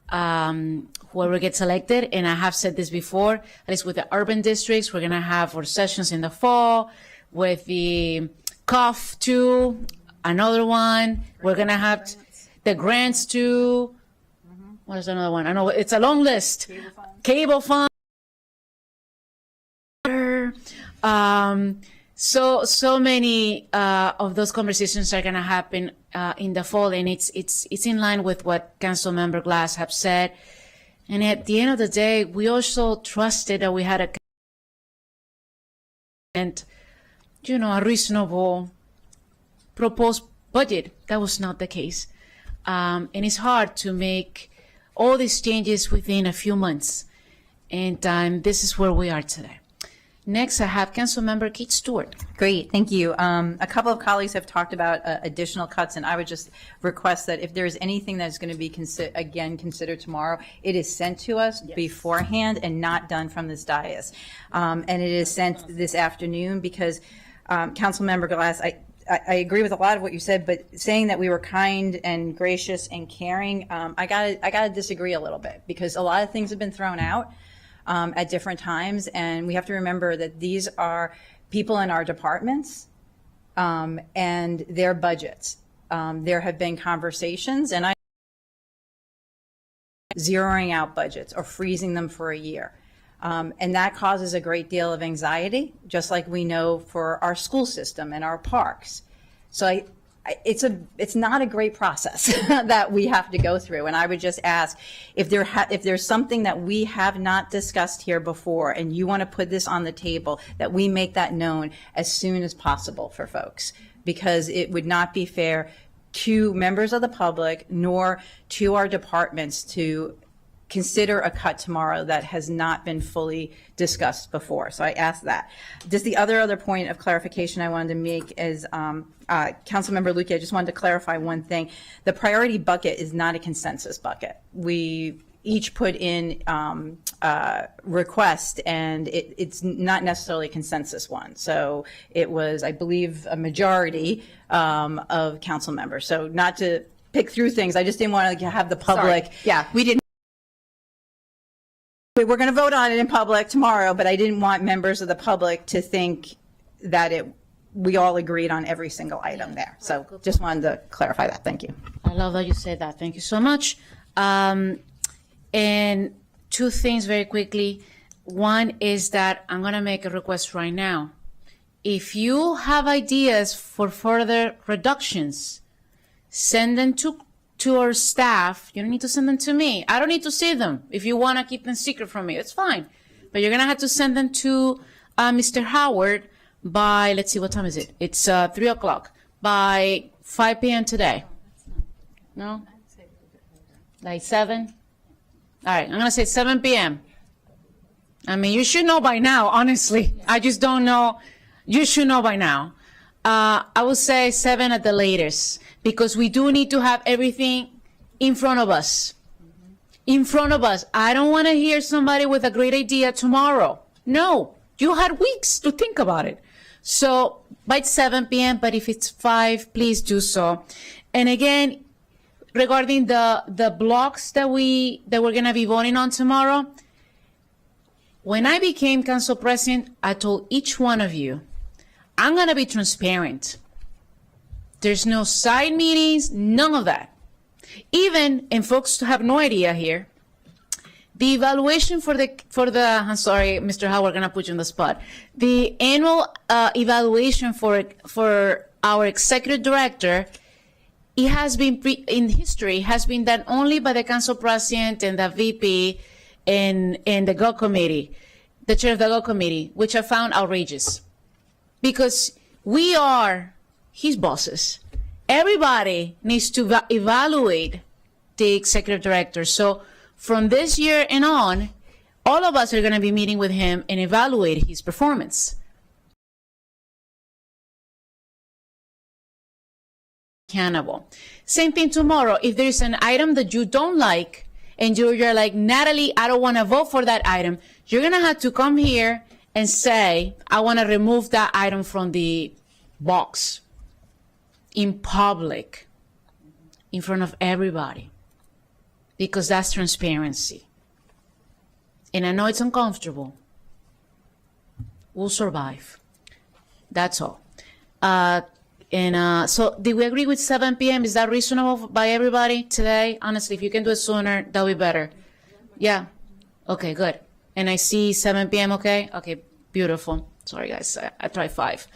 whoever gets elected. And I have said this before, at least with the urban districts, we're going to have our sessions in the fall. With the COF too, another one. We're going to have the grants too. What is another one? I know it's a long list. Cable fund. So many of those conversations are going to happen in the fall, and it's in line with what Councilmember Glass have said. And at the end of the day, we also trusted that we had a reasonable proposed budget. That was not the case, and it's hard to make all these changes within a few months, and this is where we are today. Next, I have Councilmember Kate Stewart. Great, thank you. A couple of colleagues have talked about additional cuts, and I would just request that if there is anything that is going to be considered tomorrow, it is sent to us beforehand and not done from this dais. And it is sent this afternoon because Councilmember Glass, I agree with a lot of what you said, but saying that we were kind and gracious and caring, I gotta disagree a little bit, because a lot of things have been thrown out at different times, and we have to remember that these are people in our departments and their budgets. There have been conversations, and zeroing out budgets or freezing them for a year. And that causes a great deal of anxiety, just like we know for our school system and our parks. So it's not a great process that we have to go through. And I would just ask if there's something that we have not discussed here before and you want to put this on the table, that we make that known as soon as possible for folks, because it would not be fair to members of the public nor to our departments to consider a cut tomorrow that has not been fully discussed before. So I asked that. Just the other point of clarification I wanted to make is, Councilmember Luque, I just wanted to clarify one thing. The priority bucket is not a consensus bucket. We each put in request, and it's not necessarily a consensus one. So it was, I believe, a majority of council members. So not to pick through things, I just didn't want to have the public. Sorry. Yeah, we didn't. We're going to vote on it in public tomorrow, but I didn't want members of the public to think that we all agreed on every single item there. So just wanted to clarify that. Thank you. I love that you said that. Thank you so much. And two things very quickly. One is that I'm going to make a request right now. If you have ideas for further reductions, send them to our staff. You don't need to send them to me. I don't need to see them. If you want to keep them secret from me, it's fine. But you're going to have to send them to Mr. Howard by, let's see, what time is it? It's 3 o'clock. By 5 p.m. today. No? Like 7? All right, I'm going to say 7 p.m. I mean, you should know by now, honestly. I just don't know. You should know by now. I would say 7 at the latest, because we do need to have everything in front of us. In front of us. I don't want to hear somebody with a great idea tomorrow. No, you had weeks to think about it. So by 7 p.m., but if it's 5, please do so. And again, regarding the blocks that we're going to be voting on tomorrow, when I became council president, I told each one of you, I'm going to be transparent. There's no side meetings, none of that. Even, and folks have no idea here, the evaluation for the I'm sorry, Mr. Howard, we're going to put you on the spot. The annual evaluation for our executive director, it has been, in history, has been done only by the council president and the VP and the GO committee, the chair of the GO committee, which I found outrageous. Because we are his bosses. Everybody needs to evaluate the executive director. So from this year and on, all of us are going to be meeting with him and evaluate his performance. Accountable. Same thing tomorrow. If there's an item that you don't like and you're like, Natalie, I don't want to vote for that item, you're going to have to come here and say, I want to remove that item from the box in public, in front of everybody, because that's transparency. And I know it's uncomfortable. We'll survive. That's all. So did we agree with 7 p.m.? Is that reasonable by everybody today? Honestly, if you can do it sooner, that'll be better. Yeah. Okay, good. And I see 7 p.m. Okay. Okay, beautiful. Sorry, guys. I tried 5.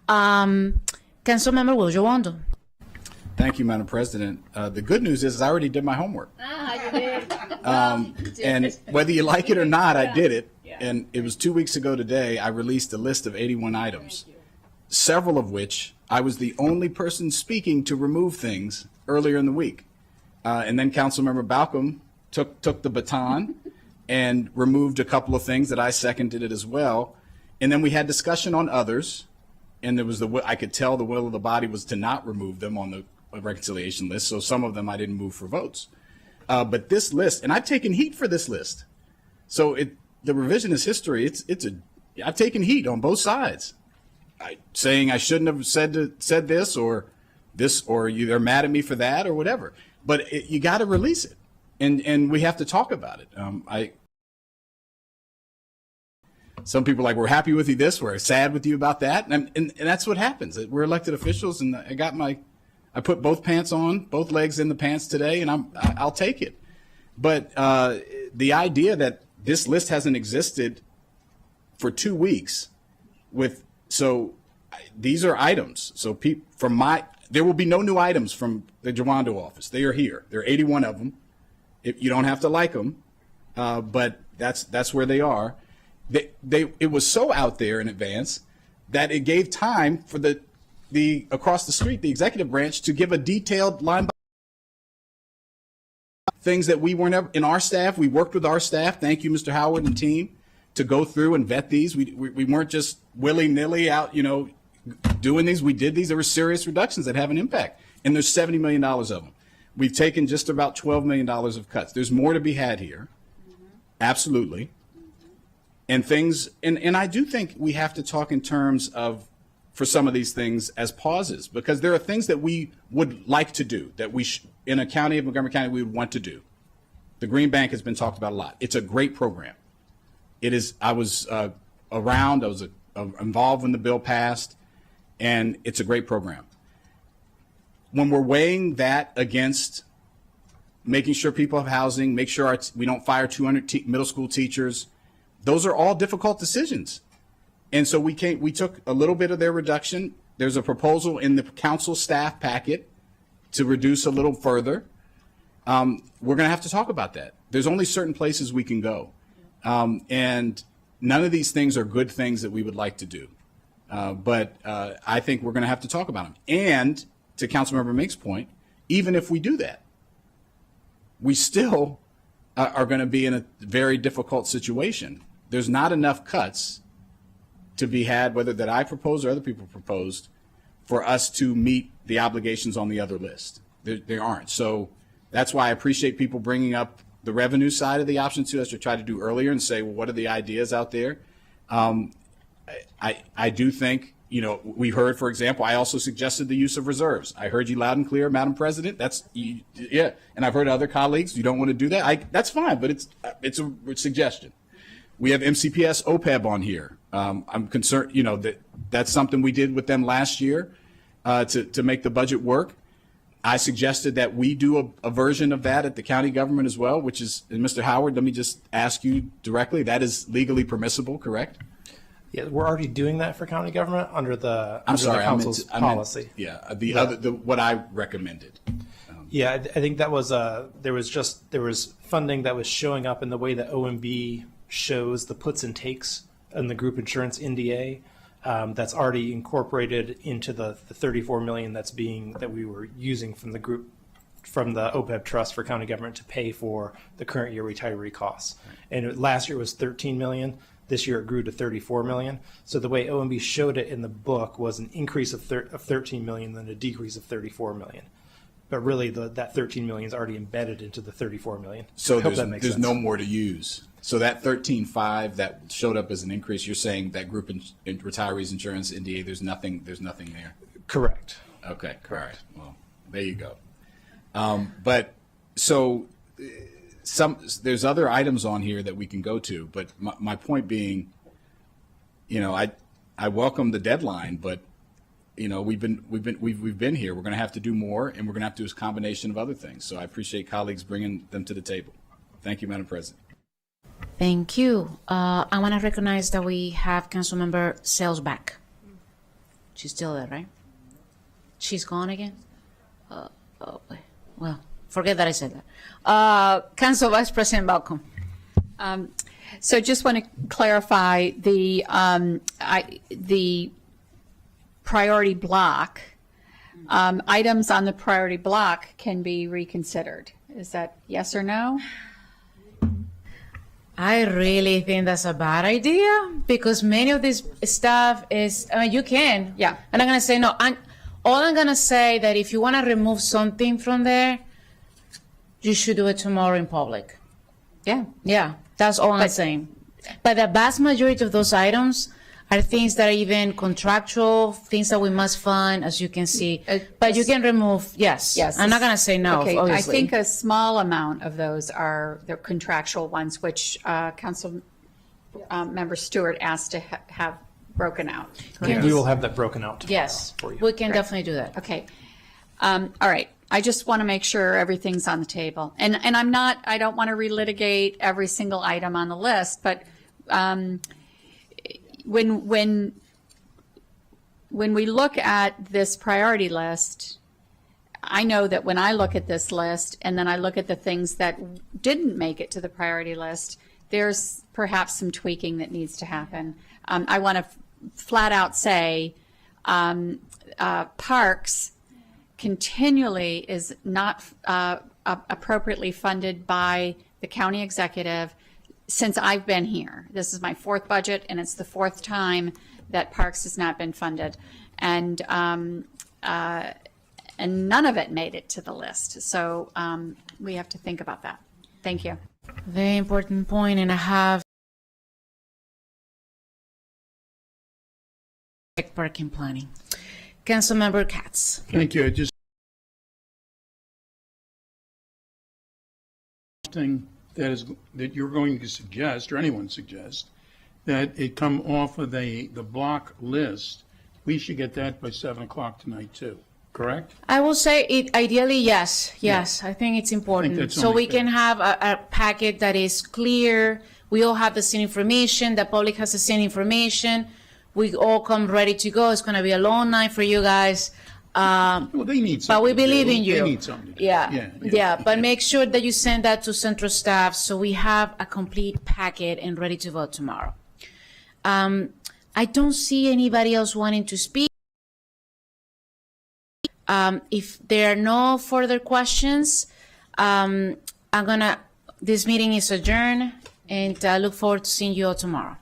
Councilmember Will Joando. Thank you, Madam President. The good news is I already did my homework. You did. And whether you like it or not, I did it. And it was 2 weeks ago today, I released a list of 81 items, several of which I was the only person speaking to remove things earlier in the week. And then Councilmember Balcom took the baton and removed a couple of things that I seconded it as well. And then we had discussion on others. And there was I could tell the will of the body was to not remove them on the reconciliation list. So some of them I didn't move for votes. But this list, and I've taken heat for this list. So the revisionist history, I've taken heat on both sides. Saying I shouldn't have said this, or they're mad at me for that or whatever. But you got to release it, and we have to talk about it. Some people are like, we're happy with you this, we're sad with you about that, and that's what happens. We're elected officials, and I put both pants on, both legs in the pants today, and I'll take it. But the idea that this list hasn't existed for 2 weeks so these are items. So there will be no new items from the Joando office. They are here. There are 81 of them. You don't have to like them, but that's where they are. It was so out there in advance that it gave time for the across the street, the executive branch, to give a detailed line by things that we weren't ever in our staff. We worked with our staff. Thank you, Mr. Howard and team, to go through and vet these. We weren't just willy-nilly out, doing these. We did these. There were serious reductions that have an impact. And there's $70 million of them. We've taken just about $12 million of cuts. There's more to be had here. Absolutely. And and I do think we have to talk in terms of, for some of these things, as pauses, because there are things that we would like to do, that in a county of Montgomery County, we would want to do. The Green Bank has been talked about a lot. It's a great program. I was around, I was involved when the bill passed, and it's a great program. When we're weighing that against making sure people have housing, make sure we don't fire 200 middle school teachers, those are all difficult decisions. And so we took a little bit of their reduction. There's a proposal in the council staff packet to reduce a little further. We're going to have to talk about that. There's only certain places we can go. And none of these things are good things that we would like to do. But I think we're going to have to talk about them. And to Councilmember Meek's point, even if we do that, we still are going to be in a very difficult situation. There's not enough cuts to be had, whether that I proposed or other people proposed, for us to meet the obligations on the other list. There aren't. So that's why I appreciate people bringing up the revenue side of the option to us to try to do earlier and say, well, what are the ideas out there? I do think, we heard, for example, I also suggested the use of reserves. I heard you loud and clear, Madam President. Yeah. And I've heard other colleagues, you don't want to do that. That's fine, but it's a suggestion. We have MCPS OPEB on here. I'm concerned, that's something we did with them last year to make the budget work. I suggested that we do a version of that at the county government as well, which is, and Mr. Howard, let me just ask you directly, that is legally permissible, correct? Yeah, we're already doing that for county government under the council's policy. What I recommended. Yeah, I think that was there was funding that was showing up in the way that OMB shows the puts and takes in the group insurance NDA. That's already incorporated into the 34 million that we were using from the OPEB trust for county government to pay for the current year retiree costs. And last year it was 13 million. This year it grew to 34 million. So the way OMB showed it in the book was an increase of 13 million, then a decrease of 34 million. But really, that 13 million is already embedded into the 34 million. So I hope that makes there's sense. no more to use. So that 13.5 that showed up as an increase, you're saying that group in retirees insurance, NDA, there's nothing there. Correct. Okay. Correct. All right. Well, there you go. But so there's other items on here that we can go to. But my point being, I welcome the deadline, but we've been here. We're going to have to do more, and we're going to have to do a combination of other things. So I appreciate colleagues bringing them to the table. Thank you, Madam President. Thank you. I want to recognize that we have Councilmember Sales back. She's still there, right? She's gone again? Well, forget that I said that. Council Vice President Balcom. So just want to clarify the priority block. Items on the priority block can be reconsidered. Is that yes or no? I really think that's a bad idea because many of this stuff is, you can. Yeah. And I'm going to say no. All I'm going to say that if you want to remove something from there, you should do it tomorrow in public. Yeah. Yeah. That's all I'm saying. But the vast majority of those items are things that are even contractual, things that we must fund, as you can see. But you can remove, yes. I'm not going to say no, Okay, obviously. I think a small amount of those are the contractual ones, which Council Member Stewart asked to have broken out. We will have that broken out tomorrow for you. We can definitely do that. Okay. All right. I just want to make sure everything's on the table. And I don't want to relitigate every single item on the list, but when we look at this priority list, I know that when I look at this list and then I look at the things that didn't make it to the priority list, there's perhaps some tweaking that needs to happen. I want to flat out say parks continually is not appropriately funded by the county executive since I've been here. This is my fourth budget, and it's the fourth time that parks has not been funded, and none of it made it to the list. So we have to think about that. Thank you. Very important point, and I have parking planning. Councilmember Katz. Thank you. Just thing that you're going to suggest, or anyone suggest, that it come off of the block list. We should get that by 7 o'clock tonight too. Correct? I will say it ideally, yes. Yes, I think it's important. that's So only we can have a packet that is clear. We all have the same information. The public has the same information. We all come ready to go. It's going to be a long night for you guys. Well, they need something. But we to do. believe in you. They need something to do. Yeah. But make sure that you send that to central staff so we have a complete packet and ready to vote tomorrow. I don't see anybody else wanting to speak. If there are no further questions, this meeting is adjourned, and I look forward to seeing you all tomorrow.